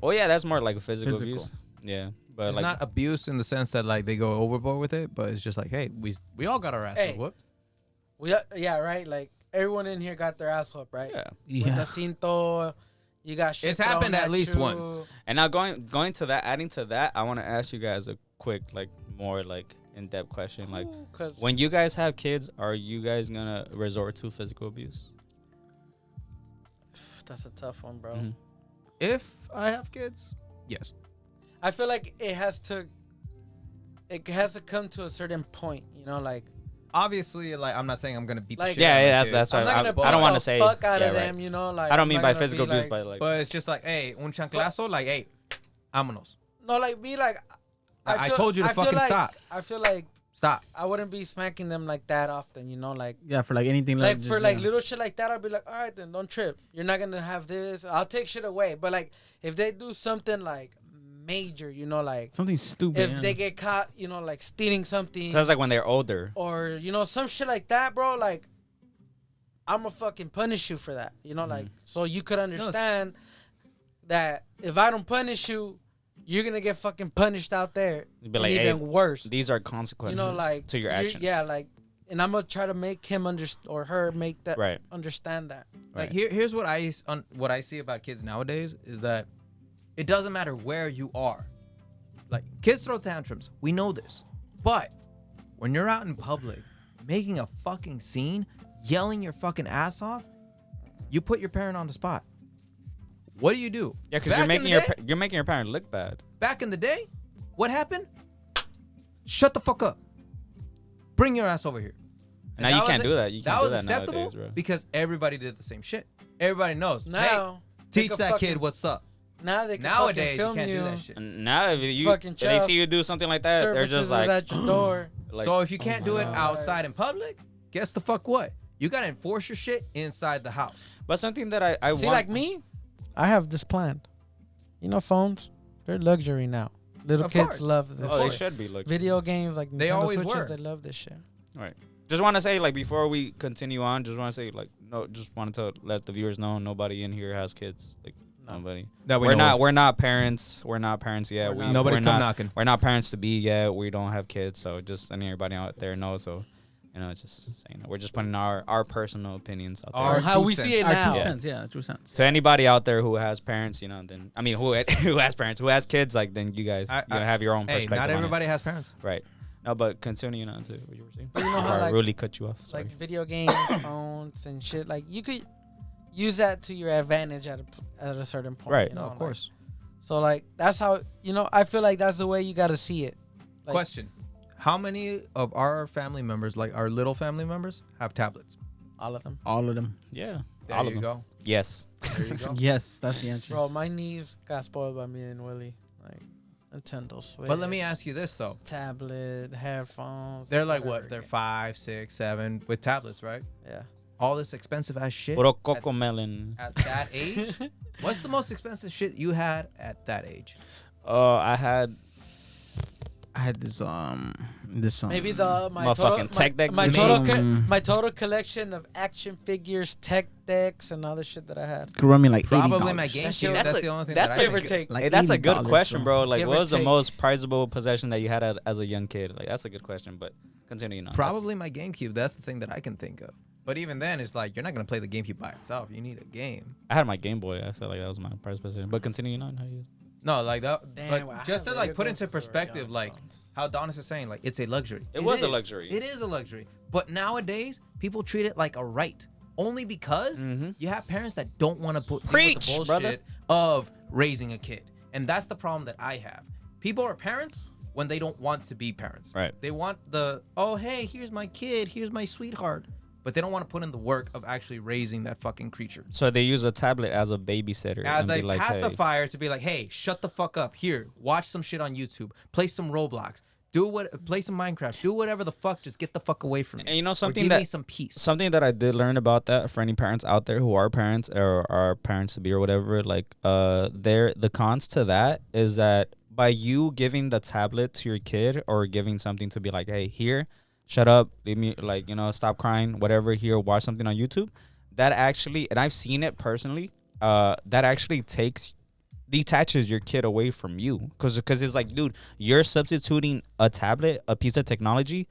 well, yeah, that's more like a physical abuse. Yeah, but It's like not abuse in the sense that like they go overboard with it, but it's just like, hey, we all got our asses whooped. Yeah, right. Like everyone in here got their ass whooped, right? yeah. With the cinto, you got shit. It's happened thrown at least you. once. And now going to that, adding to that, I want to ask you guys a quick, like more like in-depth question. Like, Ooh, 'cause when you guys have kids, are you guys gonna resort to physical abuse? that's a tough one, bro. Mm-hmm. If I have kids, yes. I feel like it has to come to a certain point, you know, like obviously, like, I'm not saying I'm gonna beat the Like- shit. Yeah, out of yeah, my kid, that's I'm right. not gonna I don't beat want to the say. fuck out yeah, of right. them, you know. Like I don't I'm mean not by gonna physical be abuse, like- but like. But it's just like, hey, un chanclazo, like, hey, vámonos. no, like me, like I feel- told you to I feel fucking like- stop. I feel like Stop. I wouldn't be smacking them like that often, you know, like. Yeah, for like anything Like just, for like yeah. little shit like that, I'll be like, all right, then don't trip. You're not gonna have this. I'll take shit away. But like, if they do something like major, you know, like something stupid. if yeah. they get caught, you know, like stealing something, So it's like when they're older. or you know, some shit like that, bro. Like, I'ma fucking punish you for that, you know, like so you could understand that if I don't punish you, you're gonna get fucking punished out there, You'd be and like, even hey, worse. these are consequences You know, like to your you're- actions. Yeah, like, and I'm gonna try to make him or her make that Right. understand that. Like, Right. here's what I see about kids nowadays is that it doesn't matter where you are. Like, kids throw tantrums. We know this. But when you're out in public making a fucking scene, yelling your fucking ass off, you put your parent on the spot. What do? Yeah, Yeah, because you're making your parent look bad. Back in the day, what happened? Shut the fuck up. Bring your ass over here. Now you that can't was do that. You can't that do was that acceptable nowadays, bro. because everybody did the same shit. Everybody knows. Now, Hey, they teach could that fucking- kid what's up. Now they can Nowadays, fucking film you can't do that shit. And now if Fucking they Chuff. see you do something like that, they're Services just is like, at your door. like, So if you can't my do it God. outside in public, guess the fuck what? You gotta enforce your shit inside the house. but something that I See, want, like me, I have this planned. You know, phones, they're luxury now. Little Of kids course. love this Oh, they shit. should be like. Video games like Nintendo They always Switches, were. they love this shit. Right. Just want to say, like, before we continue on, just want to say, like, no, just wanted to let the viewers know nobody in here has kids. Like, nobody. That We're not parents. We're not parents yet. We're We, not- Nobody's we're come not, knocking. We're not parents to be yet. We don't have kids. So just letting everybody out there know. So, you know, just saying that we're just putting our personal opinions out there. Our How two we cents. see it Our now. true Yeah. sense, yeah, true sense. So anybody out there who has parents, you know, then I mean, who has parents, who has kids, like, then you guys have your own Hey, perspective. not on it. everybody has parents. Right. No, but continuing on to what you were saying. But you know Before how, I like- really cut you off. Sorry. Like video games, phones, and shit. Like you could use that to your advantage at a certain point. Right. You No, know, of like- course. so like that's how I feel like that's the way you got to see it. Like, Question: how many of our family members, like our little family members, have tablets? all of them. All of them. Yeah. There all you of them. go. Yes. There you go. Yes, that's the answer. Bro, my niece got spoiled by me and Willie. Like Nintendo Switch. But let me ask you this though: tablet, headphones. they're like whatever what? They're game. 5, 6, 7 with tablets, right? Yeah. All this expensive ass shit Puro coco melon. at that age. What's the most expensive shit you had at that age? I had I had this Maybe my Motherfucking tech decks my and total shit. my total collection of action figures, tech decks, and other shit that I had. could run me like Probably $80. my That GameCube. shit- That's that's the only thing that's that I Give or think. take. Like hey, that's a good $80, question, bro. Like, Give what or was the take. most prizable possession that you had as a young kid? Like, that's a good question, but continuing on. Probably my GameCube. That's the thing that I can think of. But even then, it's like you're not gonna play the GameCube by itself. You need a game. I had my Game Boy. I felt like that was my prized possession. But continuing on, how you? No, like that. Damn, But I just to have like video put games into that were perspective, young, like so- how Donis is saying, like it's a luxury. It was a is. luxury. It is a luxury. But nowadays, people treat it like a right, only because Mhm. you have parents that don't want to put deal with Preach, the bullshit brother. of raising a kid, and that's the problem that I have. People are parents when they don't want to be parents. Right. They want oh hey, here's my kid, here's my sweetheart, but they don't want to put in the work of actually raising that fucking creature. So they use a tablet as a babysitter. As and a be like, hey. pacifier to be like, hey, shut the fuck up. Here, watch some shit on YouTube. Play some Roblox. Play some Minecraft. Do whatever the fuck. Just get the fuck away from me. And you know Or something give that me some peace. something that I did learn about that for any parents out there who are parents or are parents to be or whatever, like the cons to that is that by you giving the tablet to your kid or giving something to be like, hey, here, shut up, leave me, like, you know, stop crying, whatever, here, watch something on YouTube, that actually, and I've seen it personally, that actually detaches your kid away from you, because it's like, dude, you're substituting a tablet, a piece of technology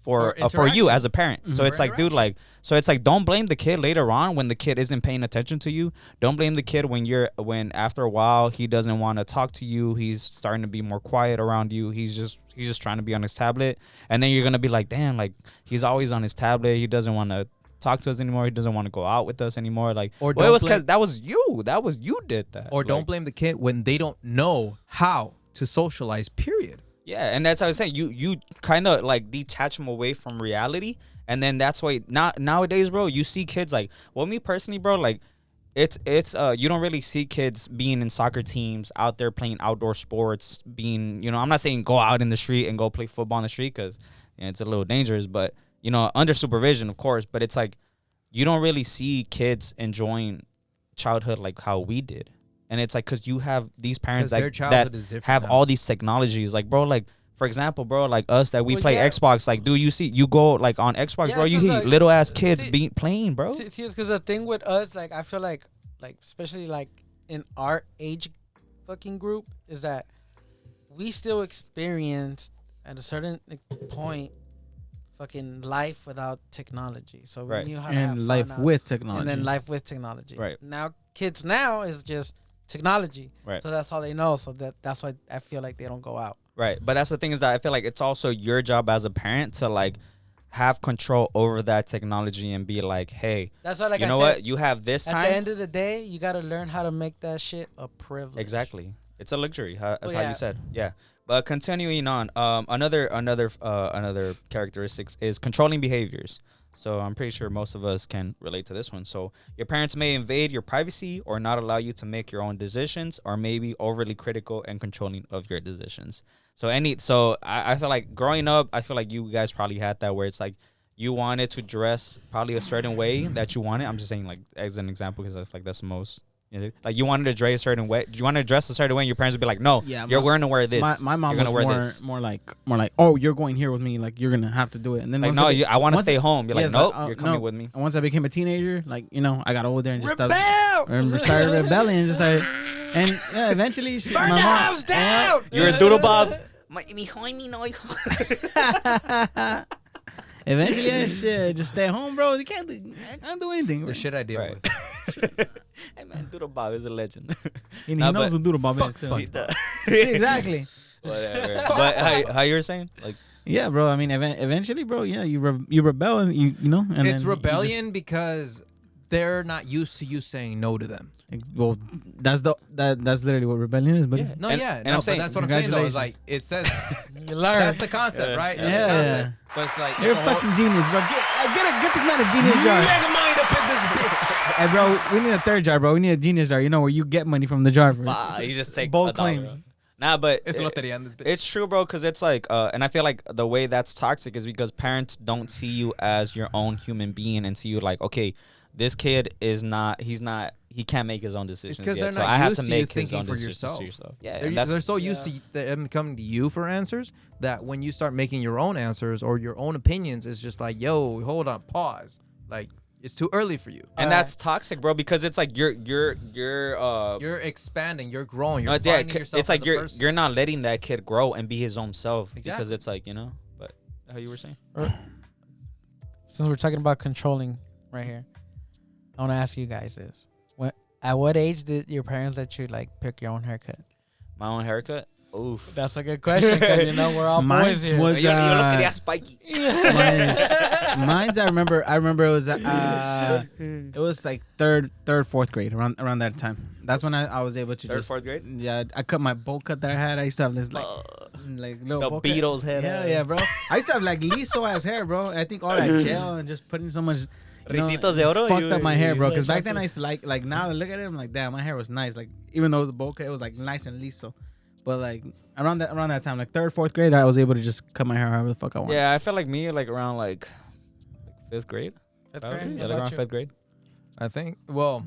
for you interaction. as a parent. So For it's like, dude, interaction. like, so it's like, don't blame the kid later on when the kid isn't paying attention to you. Don't blame the kid when after a while he doesn't want to talk to you. He's starting to be more quiet around you. He's just trying to be on his tablet, and then you're gonna be like, damn, like he's always on his tablet. He doesn't want to talk to us anymore. He doesn't want to go out with us anymore. Like, Or well, it don't was because blame- that was you did that. Or don't Like, blame the kid when they don't know how to socialize, period. Yeah, and that's how I was saying. You kind of like detach them away from reality, and then that's why nowadays, bro, you see kids like. Well, me personally, bro, like. It's you don't really see kids being in soccer teams out there playing outdoor sports, being, I'm not saying go out in the street and go play football in the street, because it's a little dangerous, but under supervision, of course. But it's like you don't really see kids enjoying childhood like how we did. And it's like, because you have these parents that have all these technologies, like, bro, like, for example, bro, like us that we play Xbox, like, dude, you go like on Xbox, bro, you see like, little ass kids playing, bro. See, it's because the thing with us, like, I feel like especially like in our age fucking group, is that we still experience at a certain point fucking life without technology. So we knew how to have life with technology. And then life with technology. Right. Now kids now is just technology. Right. So that's all they know. So that's why I feel like they don't go out. Right. But that's the thing, is that I feel like it's also your job as a parent to like have control over that technology and be like, hey, that's why, like, you know what? You have this time. At the end of the day, you got to learn how to make that shit a privilege. Exactly. It's a luxury. That's how you said. Yeah. But continuing on, another characteristics is controlling behaviors. So I'm pretty sure most of us can relate to this one. So your parents may invade your privacy or not allow you to make your own decisions, or maybe overly critical and controlling of your decisions. So I feel like growing up, I feel like you guys probably had that, where it's like you wanted to dress probably a certain way that you wanted. I'm just saying, like, as an example, because I feel like that's the most. Like, you wanted to dress a certain way. You want to dress a certain way, and your parents would be like, "No, you're going to wear this." My mom was more like, "Oh, you're going here with me. Like, you're gonna have to do it." And then like, "No, I want to stay home." You're like, "Nope, you're coming with me." And once I became a teenager, like, I got older and just started rebelling and just started. And yeah, eventually, my mom down. You're a doodle bob. Eventually, shit, just stay home, bro. I can't do anything. Bro. The shit I deal with. Hey, man, Doodle Bob is a legend. He knows who Doodle Bob is too. Exactly. Whatever. But how you were saying, like, yeah, bro. I mean, eventually, bro. Yeah, you rebel, and and it's rebellion because they're not used to you saying no to them. Well, that's literally what rebellion is. But and I'm saying, that's what I'm saying though. Is like, it says you learn. That's the concept, right? That's the concept. But it's like, you're a fucking genius, bro. Get this man a genius jar. Mega mind up in this bitch. Hey, bro, we need a third jar, bro. We need a genius jar. Where you get money from the jar. You just take both claims. Nah, but it's loteria in this bitch. It's true, bro, because it's like, and I feel like the way that's toxic is because parents don't see you as your own human being and see you like, okay, this kid he can't make his own decisions. It's because they're not so I have used to make thinking his own for decisions yourself. Yeah, they're so used to them coming to you for answers that when you start making your own answers or your own opinions, it's just like, yo, hold on, pause. Like, it's too early for you. And that's toxic, bro, because it's like you're expanding, you're growing, you're finding yourself. It's like as a person. you're not letting that kid grow and be his own self. Exactly. Because it's like, but how you were saying? Since we're talking about controlling right here, I want to ask you guys this. At what age did your parents let you like pick your own haircut? My own haircut? Oof. That's a good question because we're all boys here. You look at that spiky. Mine's I remember it was like third, fourth grade around that time. That's when I was able to fourth grade? Yeah, I cut my bowl cut that I had. I used to have this like little the Beatles head. Yeah, bro. I used to have like liso ass hair, bro. I think all that gel and just putting so much. Ricitos de oro. Fucked up my hair, bro. Because back then I used to like now I look at it, I'm like, damn, my hair was nice. Like even though it was a bowl cut, it was like nice and liso. But like around that time, like third, fourth grade, I was able to just cut my hair however the fuck I want. Yeah, I felt like me like around like fifth grade. Fifth grade? Yeah, like around fifth grade. I think. Well,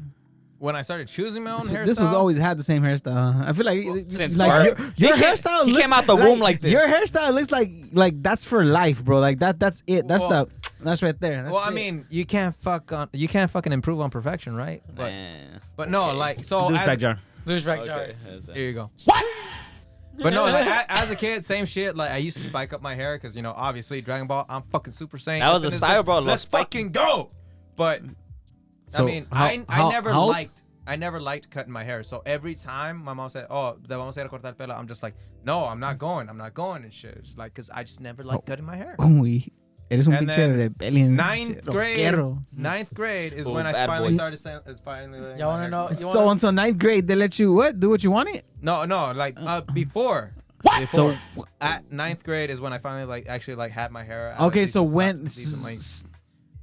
when I started choosing my own hairstyle, this was always had the same hairstyle. I feel like since like your hairstyle. He came out the womb like this. Your hairstyle looks like that's for life, bro. Like that's it. That's right there. That's I mean, you can't fucking improve on perfection, right? But no, like so. Douchebag jar. Douchebag jar. Here you go. What? But no, like as a kid, same shit. Like I used to spike up my hair because obviously Dragon Ball. I'm fucking Super Saiyan. That was a style, bro. Let's fucking go. But so I mean, I never liked cutting my hair. So every time my mom said, "Oh, te vamos a ir a cortar el pelo," I'm just like, "No, I'm not going and shit." Just like, cause I just never liked cutting my hair. Eres un pinche rebellion. Ninth grade is when I finally started saying. Y'all wanna know? So until ninth grade, they let you what? Do what you wanted? No, like before. What? So At 9th grade is when I finally like actually like had my hair. At okay, a so decent length.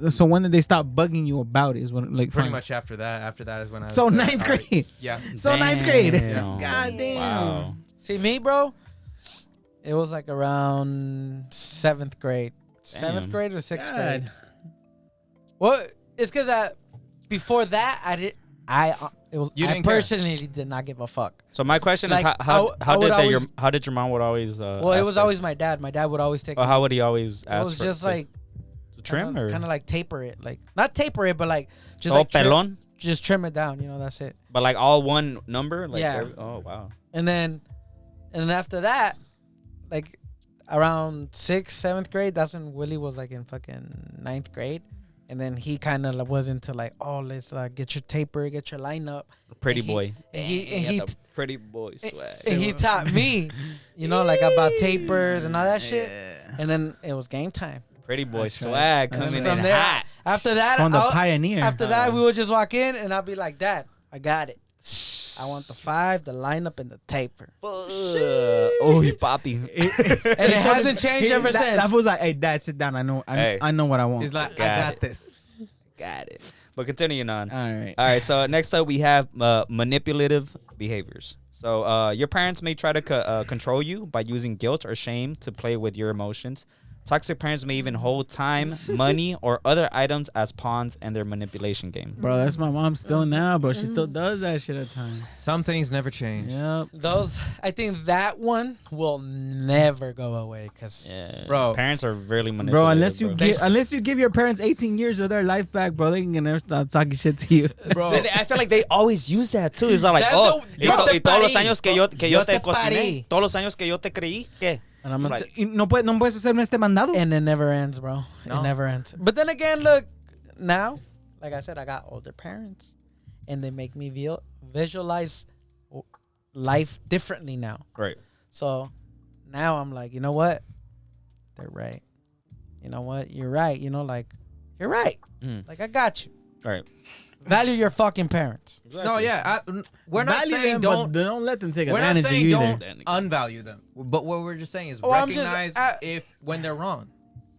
so when did they stop bugging you about it? Is when like Pretty fine. much after that. After that is when I. So was, 9th grade. Yeah. So 9th grade. Damn. God damn. Wow. See me, bro. It was like around 7th grade. Damn. 7th grade or 6th God. grade. Well, it's because before that I personally did not give a fuck. So my question Like, is how did your mom would always Well, it ask was her? always my dad. My dad would always take. Or how would he always It ask was for just to- like to trim or kind of like taper it, like not taper it, but like just all like pelon? just trim it down. You know, that's it. But like all one number? Like Yeah. oh wow. And then after that, like around 6th, 7th grade, that's when Willie was like in fucking 9th grade. And then he kind of was into like, oh, let's get your taper, get your lineup. Pretty And he- boy. And he got the pretty boy swag. and he taught me, you know, like about tapers and all that shit. And then it was game time. Pretty boy That's right. swag That's coming From in there, hot. after that, From the I'll- pioneer. after that, we would just walk in and I'll be like, Dad, I got it. I want the 5, the lineup, and the taper. Oh, he poppy. And it hasn't changed ever since. That was like, hey, Dad, sit down. Hey. I know what I want. He's like, I Got got it. this. Got it. But continuing on. all right. All right, so next up we have manipulative behaviors. So your parents may try to control you by using guilt or shame to play with your emotions. Toxic parents may even hold time, money, or other items as pawns in their manipulation game. Bro, that's my mom still now, bro. She still does that shit at times. Some things never change. Yep. I think that one will never go away because Yeah, Bro. parents are really manipulative. Bro, unless you give your parents 18 years of their life back, bro, they can never stop talking shit to you. Bro. I feel like they always use that too. It's not like, That's oh, the- yo te todos los parí. años que yo Yo te te cociné, parí. todos los años que yo te creí, ¿qué? and I'm gonna Like- Y no puedes hacerme este mandado. and it never ends, bro. No. It never ends. But then again, look, now, like I said, I got older parents, and they make me visualize life differently now. Right. So now I'm like, you know what? They're right. You know what? You're right. You know, like, you're right. Mm. Like, I got you. Right. Value your fucking parents. No, yeah. We're not Value saying them, but don't let them take We're not advantage of saying you don't either. unvalue them. But what we're just saying is Oh, I'm just- recognize if when they're wrong,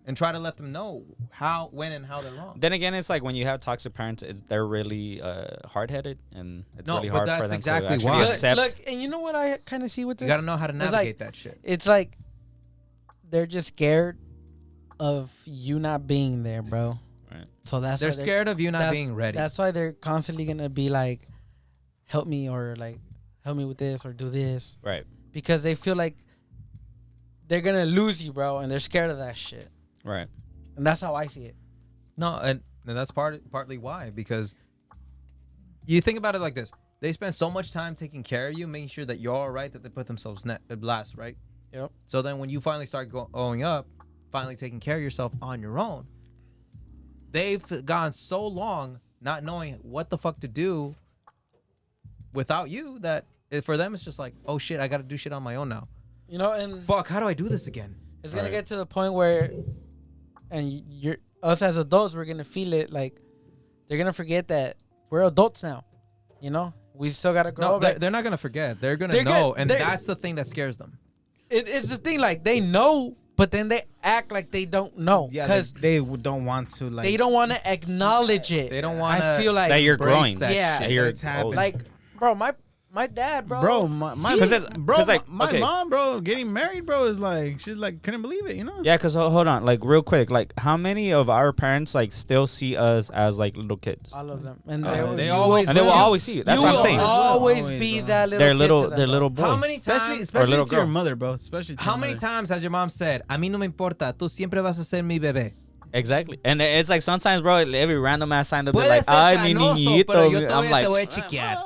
and try to let them know how, when, and how they're wrong. Then again, it's like when you have toxic parents, they're really hard-headed, and it's No, really but hard for that's them exactly to actually why. accept. Look, and you know what I kind of see with this? You got to know how to It's like- navigate that shit. It's like they're just scared of you not being there, bro. Right. So that's They're why scared of you not being ready. That's why they're constantly gonna be like, help me, or like, help me with this or do this, Right. because they feel like they're gonna lose you, bro, and they're scared of that shit. Right. And that's how I see it. No, and that's partly why, because you think about it like this: they spend so much time taking care of you, making sure that you're all right, that they put themselves last, right? Yep. So then, when you finally start going up, finally taking care of yourself on your own, they've gone so long not knowing what the fuck to do without you that for them it's just like, oh shit, I got to do shit on my own now. You know, and Fuck, how do I do this again? it's gonna Right. get to the point where, and you're us as adults, we're gonna feel it like they're gonna forget that we're adults now. You know, we still gotta grow No, up. Like, they're not gonna forget. They're gonna They're know, good. and They're- that's the thing that scares them. it's the thing, like they know, but then they act like they don't know Yeah, because they don't want to like. they don't want to acknowledge it. They don't wanna I feel like That you're embrace growing. that Yeah. shit. That you're It's happening. old. like, bro, my dad, bro. Bro, my 'Cause it's- bro, 'cause, like, my okay. mom, bro, getting married, bro, is like she's like couldn't believe it, you know? Yeah, because hold on, like real quick, like how many of our parents like still see us as like little kids? all of them, and They you always And they will will. always see you. That's you what I'm will saying. always Always be will. that little. They're kid little, to them, they're bro. little boys. How many Especially times? little to your girl. mother, bro. Especially to How your many mother. times has your mom said, "A mí no me importa, tú siempre vas a ser mi bebé"? Exactly, and it's like sometimes, bro, every random ass sign they'll be Puede like, ser "Ay, mi canoso, pero yo niñito." I'm todavía te voy a like, chiquear.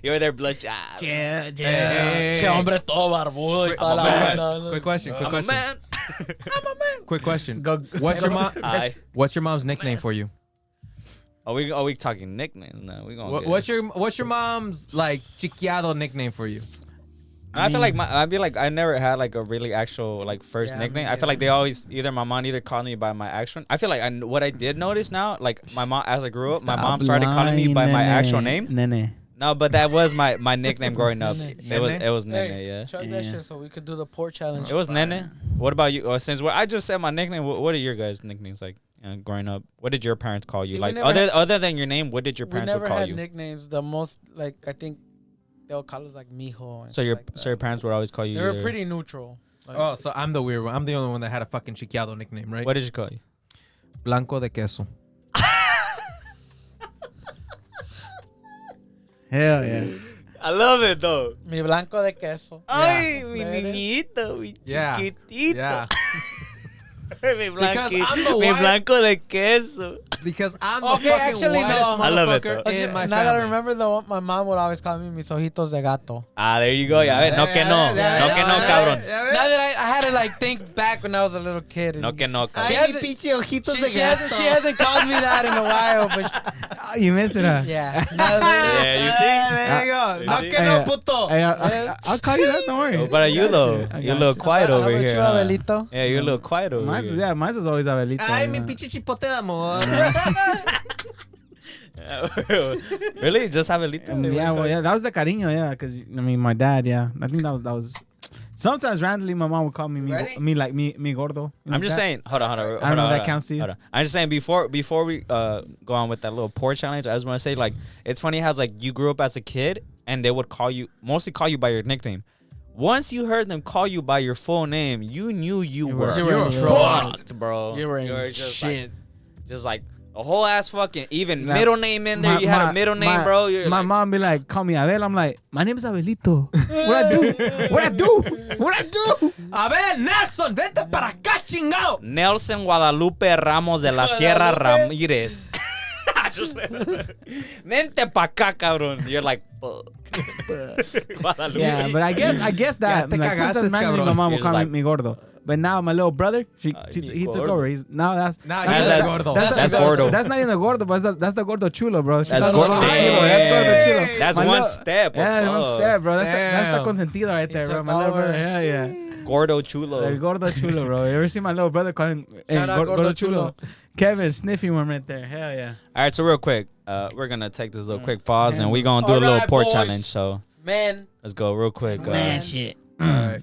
you're there, bloodshot. Yeah, Che, hombre, todo barbudo y toda la vaina. Quick question. Quick I'm a question. man. Quick question. Go- What's your mom? Aye. What's your mom's nickname for you? Are we talking nicknames? No, we gonna. What's your mom's like chiquiado nickname for you? I feel like I never had like a really actual like first Yeah, nickname. me I feel like neither. they always my mom either called me by my actual. I feel like what I did notice now, like my mom as I grew up, my mom started calling me by my actual name. Nene. No, but that was my nickname growing up. Nene. It was Nene, Hey, yeah. chug that Yeah. shit so we could do the port challenge. It was Nene. What about you? Since I just said my nickname, what are your guys' nicknames like growing up? What did your parents call you? See, we Like never other than your name, what did your We parents never would call had you? nicknames. The most like I think they'll call us like mijo. And So your shit like that. so your parents would always call you. They were either- pretty neutral. Like, Oh, so I'm the weird one. I'm the only one that had a fucking chiquiado nickname, right? What did you call you? Blanco de queso. Hell yeah. I love it though. mi blanco de queso. Ay, mi Nene. niñito, mi Yeah. chiquitito. Yeah. mi Because I'm the mi white- blanco de queso. Because I'm the Okay, fucking actually, whitest no. I love it, motherfucker though. in my now that I family. remember, my mom would always call me mis ojitos de gato. Ah, there you go. Ya ves, no que no. No que no, cabrón. Now that I had to like think back when I was a little kid. No que no, She cabrón. hasn't, she hasn't called me that in a while, but Oh, you miss it, huh? yeah. Now that- Yeah, you see? There you go. You No see? que no, Hey, puto. Hey, I'll call you that. Don't worry. What about you though? I You're a got little you. quiet How over about here. you, huh? Abelito? Yeah, you're a little quiet over Mine's, here. yeah, mine's is always Abelito. Ay, you mi know. pinche chipote de amor. Really? Just have a little? Yeah, well, yeah, that was the cariño, yeah, because I mean, my dad, yeah, I think that was. Sometimes randomly, my mom would call me Ready? me gordo. You know I'm just that? saying. Hold on. I don't know if that counts to you. Hold on. I'm just saying before we go on with that little pour challenge, I just want to say like it's funny how like you grew up as a kid and they would mostly call you by your nickname. Once you heard them call you by your full name, you knew you were in fucked, bro. You were in just shit. just like a whole ass fucking even Like, middle name in there. You had a middle name, bro. You're my like, mom be like, call me Abel. I'm like, my name is Abelito. What I do? A ver, Nelson, vente para acá, chingao. Nelson Guadalupe Ramos de la Sierra Ramírez. Vente pa' acá, cabrón. You're like, fuck. Guadalupe. Yeah, but I guess that. te Like, cagaste, sometimes randomly cabrón. my mom will You're call just me gordo. But now my little brother, he mi took gordo. over. He's now that's Now That's he's that- gordo. that's gordo. That's not even the gordo, but that's the gordo chulo, bro. She That's calls gordo. me Hey. That's gordo chulo. That's My one little- step. Yeah, Oh, one step, bro. That's the Damn. consentido right there, bro. took My little over. brother. Yeah, yeah. Gordo chulo. El gordo chulo, bro. You ever see my little brother calling Shout out Gordo chulo? Kevin sniffing one right there. Hell yeah. All right, so real quick, we're gonna take this little quick pause and we're gonna do a All little right, pour boys. challenge. So Man, let's go real quick. shit. All right.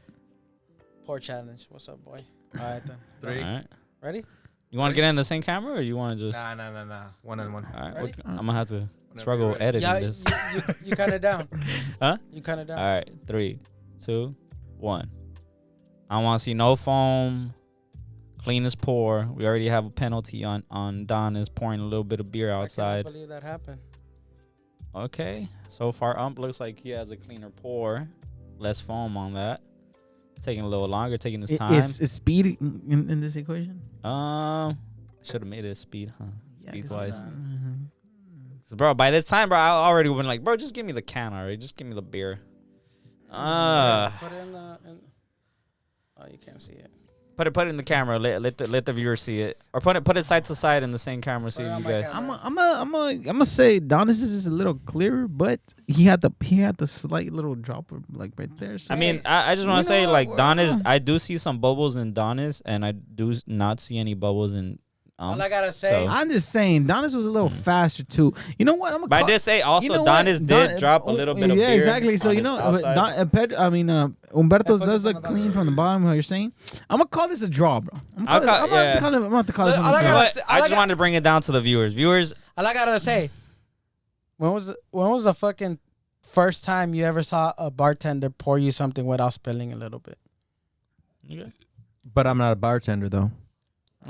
poor challenge. What's up, boy? All right then. all 3. right. Ready? You want to get in the same camera or you want to just? Nah. One on one. All right, Ready? I'm gonna have to you're struggle ready. editing Yeah, this. you kind of down. Huh? You kind of down. All right, 3, 2, 1. I don't want to see no foam. Clean as pour. We already have a penalty on Don is pouring a little bit of beer I outside. can't believe that happened. Okay, so far looks like he has a cleaner pour. Less foam on that. It's taking a little longer, taking his time. Is speed in this equation? Should have made it a speed, huh? Yeah, Speed 'cause wise. I'm So, bro, by this time, bro, I already been like, bro, just give me the can already. Just give me the beer. Put it in oh, you can't see it. Put it in the camera. Let the viewer see it, or put it side to side in the same camera. So Put it you on my guys. camera. I'm gonna say Donis is a little clearer, but he had the slight little drop like right there. So I mean, I just want to say like Donis. I do see some bubbles in Donis, and I do not see any bubbles in. All I gotta say- I'm just saying Donis was a little faster too. You know what? But I did say also you know what? Donis did drop a little bit of yeah, beer. exactly. So on you his know, outside. Humberto's put does this on look the clean bottom. from the bottom. What you're saying? I'm gonna call this a draw, bro. I'm I'll call- yeah. gonna call this Look, one all a I You know draw. what? I just wanted to bring it down to the viewers. Viewers, All I gotta say, when was the fucking first time you ever saw a bartender pour you something without spilling a little bit? But I'm not a bartender though.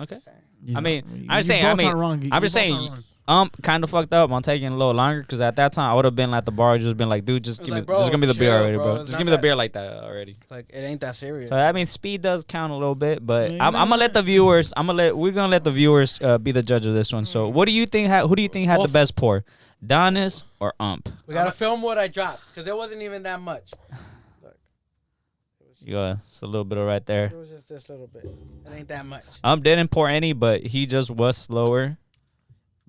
okay. You I mean, you I'm saying, both I mean, are wrong. I'm just You both saying, are wrong. kind of fucked up on taking a little longer because at that time I would have been at the bar, just been like, dude, just It's give like, me, bro, just give me the beer chill, already, bro. bro. It's Just not give me the that- beer like that already. It's like it ain't that serious. So I mean, speed does count a little bit, but Yeah, I'm gonna let the viewers. We're gonna let the viewers be the judge of this one. So, what do you think? Who do you think had the best pour, Donis or Ump? We gotta film what I dropped because it wasn't even that much. You got it's a little bit of right there. It was just this little bit. It ain't that much. Ump didn't pour any, but he just was slower.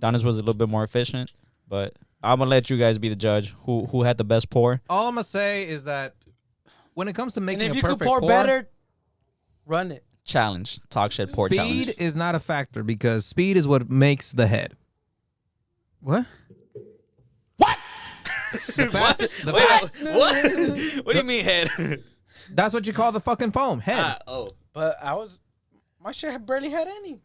Donis was a little bit more efficient, but I'm gonna let you guys be the judge. Who had the best pour? All I'm gonna say is that when it comes to And making if a you perfect could pour better, run it. Challenge, talk shit, pour speed challenge. is not a factor because speed is what makes the head. What? What do you mean head? That's what you call the fucking foam. Head. But my shit barely had any.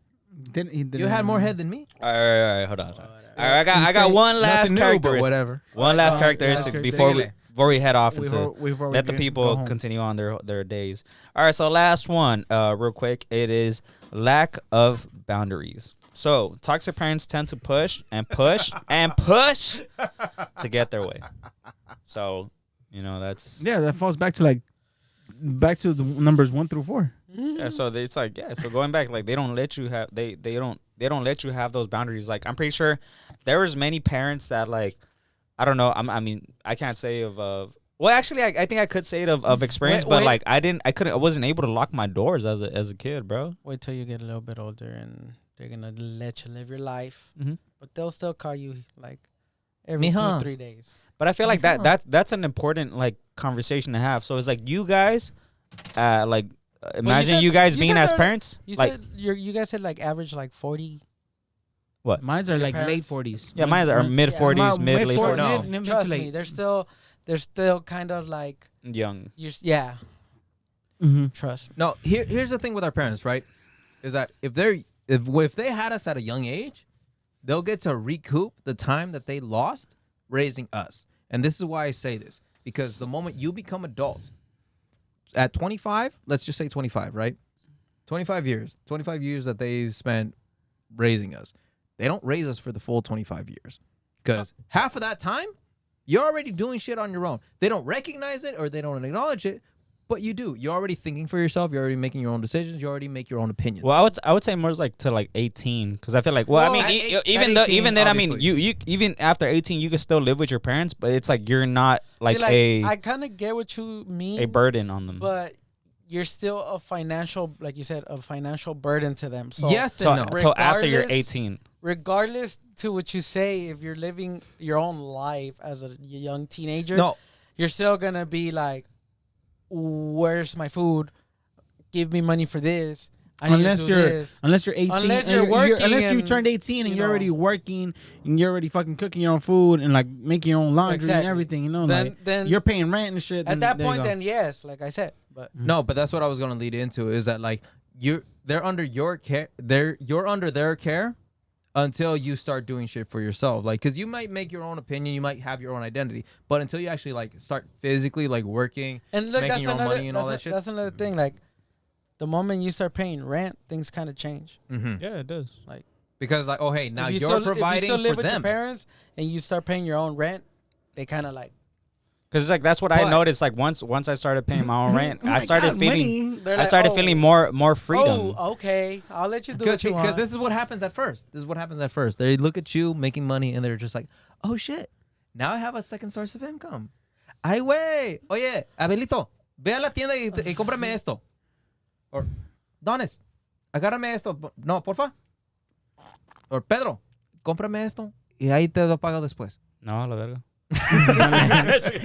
You had more head than me. All right, hold on. All right, I got one last characteristic. Whatever. One last characteristic before we head off into let the people go continue on their days. All right, so last one, real quick. It is lack of boundaries. So toxic parents tend to push and push and push to get their way. So that's that falls back to the numbers 1 through 4. Yeah, so it's like so going back, like they don't let you have they don't let you have those boundaries. Like I'm pretty sure there was many parents that like I don't know. I mean I can't say of well actually I think I could say it of experience, but like I wasn't able to lock my doors as a kid, bro. Wait till you get a little bit older and they're gonna let you live your life, Mm-hmm. but they'll still call you like every 2 or 3 days. But I feel like that's an important like conversation to have. So it's like you guys, like. Imagine you guys being as parents. You like, said you guys said like average like 40. What? Mine's are like parents? late 40s. Yeah, mine are mid 40s, mid late 40s. No, trust me, they're still kind of like Young. Mm-hmm. Trust me. No, here's the thing with our parents, right? Is that if they had us at a young age, they'll get to recoup the time that they lost raising us. And this is why I say this, because the moment you become adults, at 25, let's just say 25, right? 25 years that they spent raising us. They don't raise us for the full 25 years. Because half of that time, you're already doing shit on your own. They don't recognize it or they don't acknowledge it, but you do. You're already thinking for yourself. You're already making your own decisions. You already make your own opinions. Well, I would say more like to like 18, because I feel like I mean even then I mean you even after 18 you can still live with your parents, but it's like you're not like, I kind of get what you mean, a burden on them. but you're still a financial, like you said, a financial burden to them. So yes and no. Until after you're 18. Regardless to what you say, if you're living your own life as a young teenager, you're still gonna be like, where's my food? Give me money for this. Unless you're 18, unless you're working, unless you turned 18 and you're already working and you're already fucking cooking your own food and like making your own laundry and everything, then you're paying rent and shit. At that point, then yes, like I said, but no, but that's what I was gonna lead into is that like they're under your care, you're under their care until you start doing shit for yourself. Like, cause you might make your own opinion, you might have your own identity, but until you actually like start physically like working and look, making your own money and all that shit. That's another thing. Like, the moment you start paying rent, things kind of change. Mm-hmm. Yeah, it does. Like, because like, oh hey, now you're providing if you still live for with them. your parents and you start paying your own rent, they kind of like. Because it's like that's what I noticed. Like once I started paying my own rent, I started feeling more freedom. Oh, okay, I'll let you do it. Because this is what happens at first. They look at you making money and they're just like, oh shit, now I have a second source of income. Ay güey, oye, Abelito, ve a la tienda y cómprame esto. Or Donis, agárrame esto. No, porfa. Or Pedro, cómprame esto y ahí te lo pago después. No, la verga.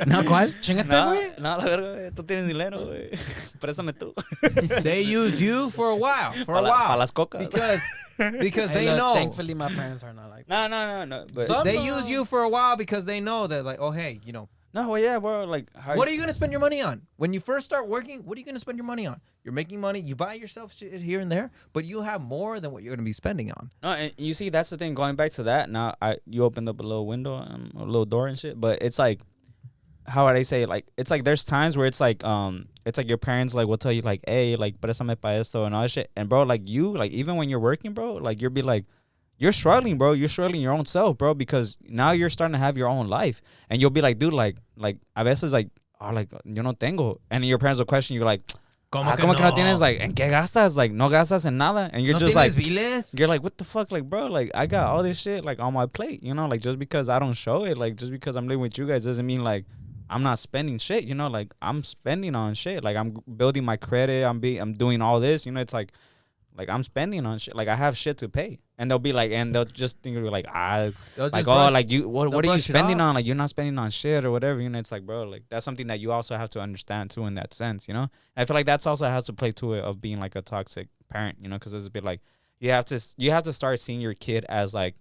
No, ¿cuál? Chingate, güey. No, la verga, güey. Tú tienes dinero, güey. Présame tú. They use you for a while. Para las cocas. Because they know. Thankfully, my parents are not like that. No. But they use you for a while because they know that, like, oh, hey, No, well, yeah, bro. Like, what are you gonna spend your money on when you first start working? What are you gonna spend your money on? You're making money. You buy yourself shit here and there, but you have more than what you're gonna be spending on. No, and you see, that's the thing. Going back to that, now you opened up a little window, a little door and shit. But it's like, how would I say it? Like, it's like there's times where it's like your parents like will tell you like, hey, like, préstame pa esto and all that shit. And bro, like you, like even when you're working, bro, like you'll be like. You're struggling, bro. You're struggling your own self, bro, because now you're starting to have your own life. And you'll be like, dude, like a veces, like, oh, like, yo no tengo. And then your parents will question you, like, ¿Cómo que no tienes? Like, ¿en qué gastas? Like, no gastas en nada. And you're ¿No just like, viles? You're like, what the fuck? Like, bro, like, I got all this shit, like, on my plate, like, just because I don't show it, like, just because I'm living with you guys doesn't mean, like, I'm not spending shit, like, I'm spending on shit. Like, I'm building my credit. I'm doing all this, it's like I'm spending on shit. Like, I have shit to pay. And they'll be like, and they'll just think like, like you, what are you spending on? Like, you're not spending on shit or whatever. It's like, bro, like that's something that you also have to understand too in that sense, And I feel like that's also has to play to it of being like a toxic parent, because it's a bit like you have to start seeing your kid as like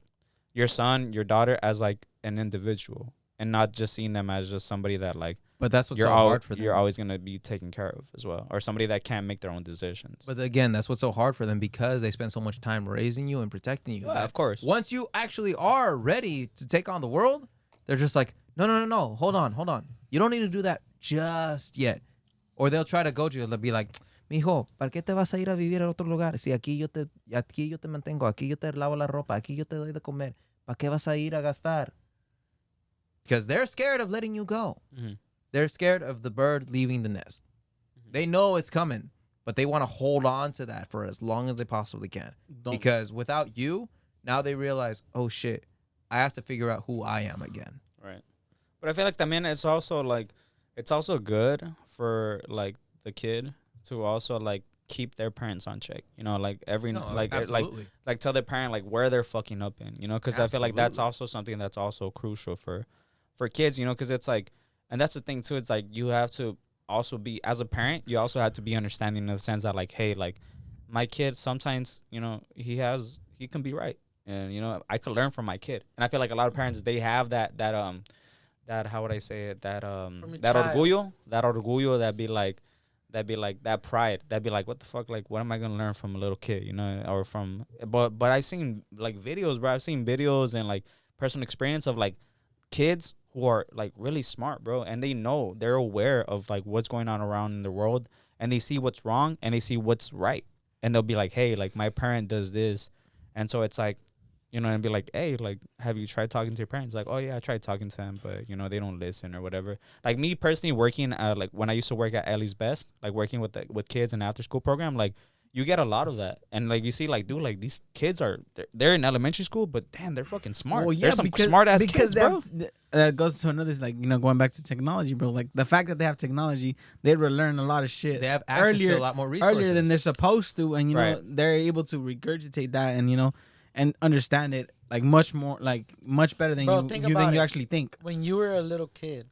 your son, your daughter as like an individual, and not just seeing them as just somebody that like But that's what's so hard for them. you're always gonna be taken care of as well, or somebody that can't make their own decisions. But again, that's what's so hard for them because they spend so much time raising you and protecting you. Yeah, of course. Once you actually are ready to take on the world, they're just like, no. Hold on. You don't need to do that just yet. Or they'll try to go to you. They'll be like, mijo, ¿para qué te vas a ir a vivir a otro lugar? Si aquí yo te mantengo, aquí yo te lavo la ropa, aquí yo te doy de comer. ¿Para qué vas a ir a gastar? Because they're scared of letting you go. Mm-hmm. They're scared of the bird leaving the nest. They know it's coming, but they want to hold on to that for as long as they possibly can. Because without you, now they realize, oh shit, I have to figure out who I am again. Right. But I feel like también it's also good for like the kid to also like keep their parents on check. You know, like like tell their parent like where they're fucking up in. You know, because I feel like that's also something that's also crucial for kids. You know, because it's like. And that's the thing, too. It's like you have to also be, as a parent, you also have to be understanding in the sense that, like, hey, like, my kid sometimes, you know, he can be right. And, you know, I could learn from my kid. And I feel like a lot of parents, they have that how would I say it? That orgullo, that be like, that pride. That'd be like, what the fuck? Like, what am I going to learn from a little kid, you know? Or from, but I've seen, like, videos, bro. I've seen videos and, like, personal experience of, like, kids who are like really smart, bro, and they're aware of like what's going on around in the world, and they see what's wrong and they see what's right, and they'll be like, hey, like my parent does this, and so it's like, you know, and be like, hey, like have you tried talking to your parents? Like, oh yeah, I tried talking to them, but you know they don't listen or whatever. Like me personally working like when I used to work at Ellie's Best, like working with kids in after school program, like you get a lot of that. And like you see, like, dude, like these kids they're in elementary school, but damn, they're fucking smart. Well, yeah, there's some smart ass kids, bro. That goes to another, like, you know, going back to technology, bro. Like the fact that they have technology, they learn a lot of shit. They have access to a lot more resources earlier than they're supposed to, and you know they're able to regurgitate that and you know and understand it like much more, like much better than you actually think. When you were a little kid,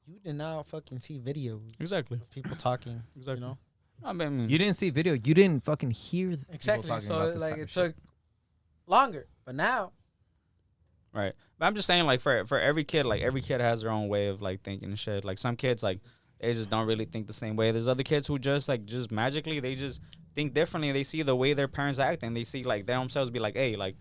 you did not fucking see videos. Exactly. Of people talking. Exactly. You know. I mean, you didn't see video. You didn't fucking hear exactly. So like it took longer, but now, right? But I'm just saying, like for every kid, like every kid has their own way of like thinking and shit. Like some kids, like they just don't really think the same way. There's other kids who just magically they just think differently. They see the way their parents act and they see like they themselves be like, hey, like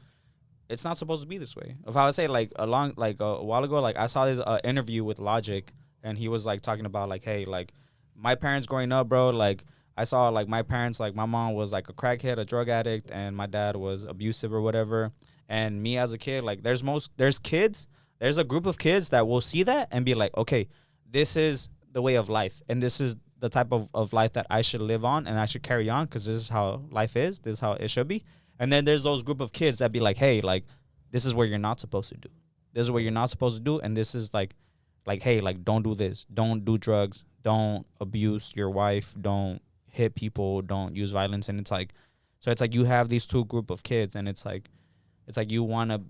it's not supposed to be this way. If I would say like a while ago, like I saw this interview with Logic, and he was like talking about like, hey, like my parents growing up, bro, like. I saw like my parents, like my mom was like a crackhead, a drug addict, and my dad was abusive or whatever. And me as a kid, like there's a group of kids that will see that and be like, okay, this is the way of life, and this is the type of life that I should live on and I should carry on because this is how life is, this is how it should be. And then there's those group of kids that be like, hey, like this is what you're not supposed to do. This is what you're not supposed to do, and this is like hey, like don't do this, don't do drugs, don't abuse your wife, don't hit people, don't use violence. And it's like, so it's like you have these two group of kids, and it's like you want to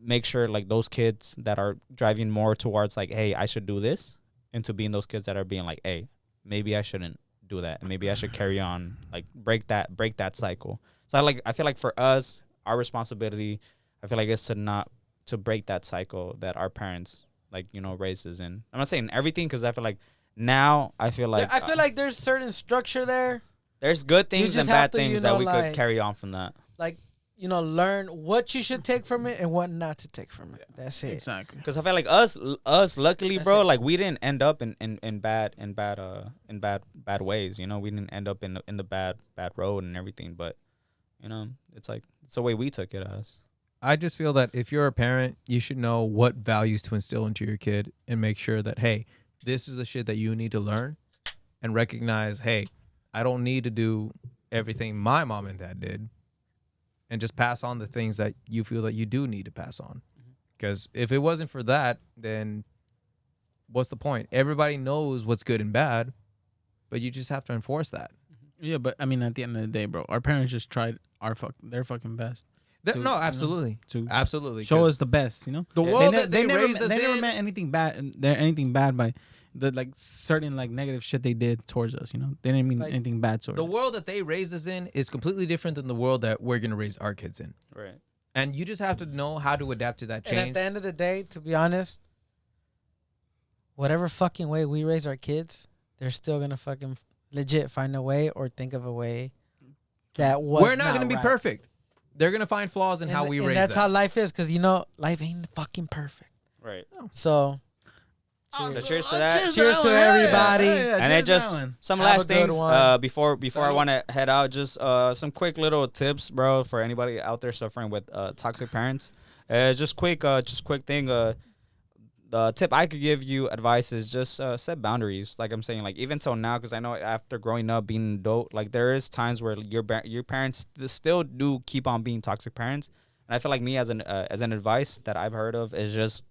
make sure like those kids that are driving more towards like, hey, I should do this, into being those kids that are being like, hey, maybe I shouldn't do that, and maybe I should carry on, like break that cycle. So I feel like for us, our responsibility, I feel like is to break that cycle that our parents like, you know, raises in. I'm not saying everything, because I feel like now I feel like there's certain structure there. There's good things and bad things that we could carry on from that. Like, you know, learn what you should take from it and what not to take from it. That's it. Exactly. Because I feel like us luckily, bro, like we didn't end up in bad ways. You know, we didn't end up in the bad road and everything. But you know, it's like it's the way we took it as. I just feel that if you're a parent, you should know what values to instill into your kid and make sure that, hey, this is the shit that you need to learn, and recognize, hey, I don't need to do everything my mom and dad did, and just pass on the things that you feel that you do need to pass on. Because if it wasn't for that, then what's the point? Everybody knows what's good and bad, but you just have to enforce that. Yeah, but I mean, at the end of the day, bro, our parents just tried their fucking best. No, absolutely, absolutely. Show us the best, you know. The world that they raised us in. They never meant anything bad by the like certain like negative shit they did towards us, you know. They didn't mean like, anything bad towards us. The world that they raised us in is completely different than the world that we're gonna raise our kids in. Right. And you just have to know how to adapt to that change. And at the end of the day, to be honest, whatever fucking way we raise our kids, they're still gonna fucking legit find a way or think of a way that was. We're not gonna be right. perfect. They're gonna find flaws in how we raise that's them. how life is, because life ain't fucking perfect. Right. So. So cheers to that. Cheers to everybody. And then just some Have last a good things one. before I want to head out. Just some quick little tips, bro, for anybody out there suffering with toxic parents. Just quick thing. The tip I could give you advice is just set boundaries. Like I'm saying, like even till now, because I know after growing up being an adult, like there is times where your parents still do keep on being toxic parents. And I feel like me as an advice that I've heard of is just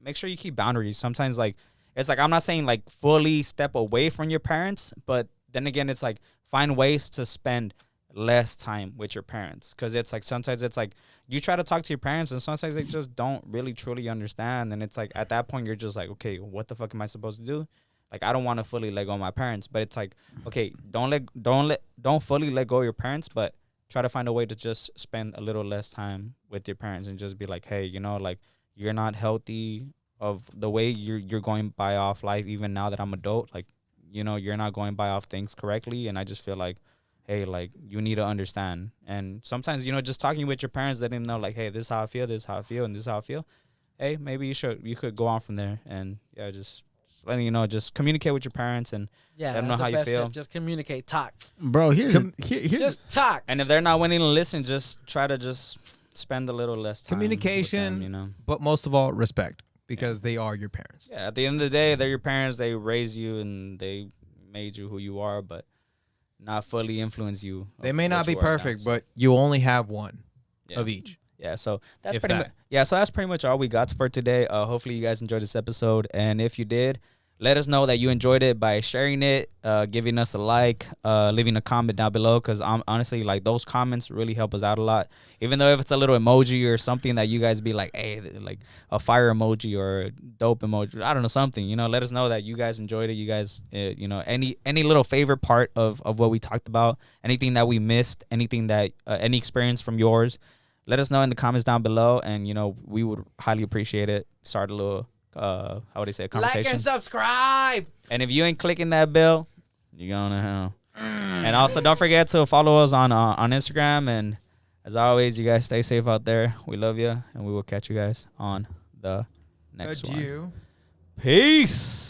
make sure you keep boundaries. Sometimes, like, it's like, I'm not saying, like, fully step away from your parents, but then again, it's like, find ways to spend less time with your parents. Because it's like, sometimes it's like, you try to talk to your parents, and sometimes they just don't really truly understand. And it's like, at that point, you're just like, okay, what the fuck am I supposed to do? Like, I don't want to fully let go of my parents. But it's like, okay, don't fully let go of your parents, but try to find a way to just spend a little less time with your parents and just be like, hey, like, you're not healthy of the way you're going by off life. Even now that I'm adult, like, you're not going by off things correctly. And I just feel like, hey, like, you need to understand. And sometimes, just talking with your parents, letting them know, like, hey, this is how I feel, this is how I feel, and this is how I feel. Hey, maybe you could go on from there. And yeah, just letting you know, just communicate with your parents and let them know how you feel. Tip. Just communicate, talk, bro. Here's just talk. And if they're not willing to listen, just try to just spend a little less time. Communication, with them, but most of all, respect, because they are your parents. Yeah, at the end of the day, they're your parents. They raised you and they made you who you are, but not fully influence you. They may not be perfect, but you only have one of each. Yeah, so that's pretty much all we got for today. Hopefully you guys enjoyed this episode, and if you did, let us know that you enjoyed it by sharing it, giving us a like, leaving a comment down below, because honestly, like, those comments really help us out a lot. Even though if it's a little emoji or something that you guys be like, hey, like a fire emoji or a dope emoji, I don't know, something, let us know that you guys enjoyed it. You guys, any little favorite part of what we talked about, anything that we missed, anything that, any experience from yours, let us know in the comments down below, and, we would highly appreciate it. Start a little, how would I say, a conversation. Like and subscribe. And if you ain't clicking that bell, you're going to hell. And also, don't forget to follow us on Instagram. And as always, you guys stay safe out there. We love you, and we will catch you guys on the next one. Peace.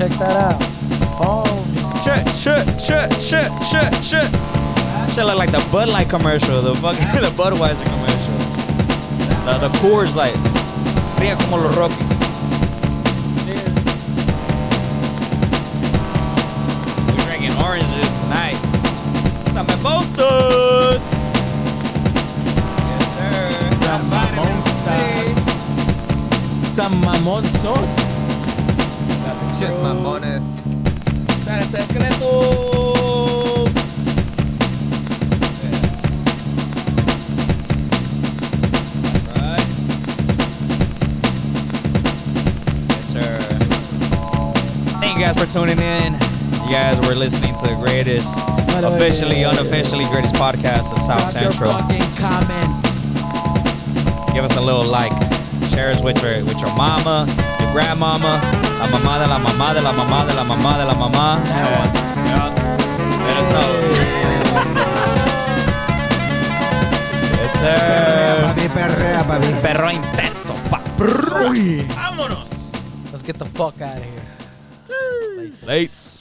Check that out. Phone. Shit. Shit look like the Bud Light commercial, the fucking the Budweiser commercial. The Coors Light. Fría como los Rockies. We're drinking oranges tonight. Some mimosas. Yes, sir. Some mimosas. Some mimosos. Just mamones. Trying to test esqueleto. Right. Yes, sir. Thank you guys for tuning in. You guys were listening to the greatest, officially, unofficially greatest podcast of South Central. Comments. Give us a little like. Share us with your mama, your grandmama, la mamá de la mamá de la mamá de la mamá de la mamá. Let us know. Yes, sir. Perrea, papi. Perro intenso, pa. Vámonos. Let's get the fuck out of here. Lates.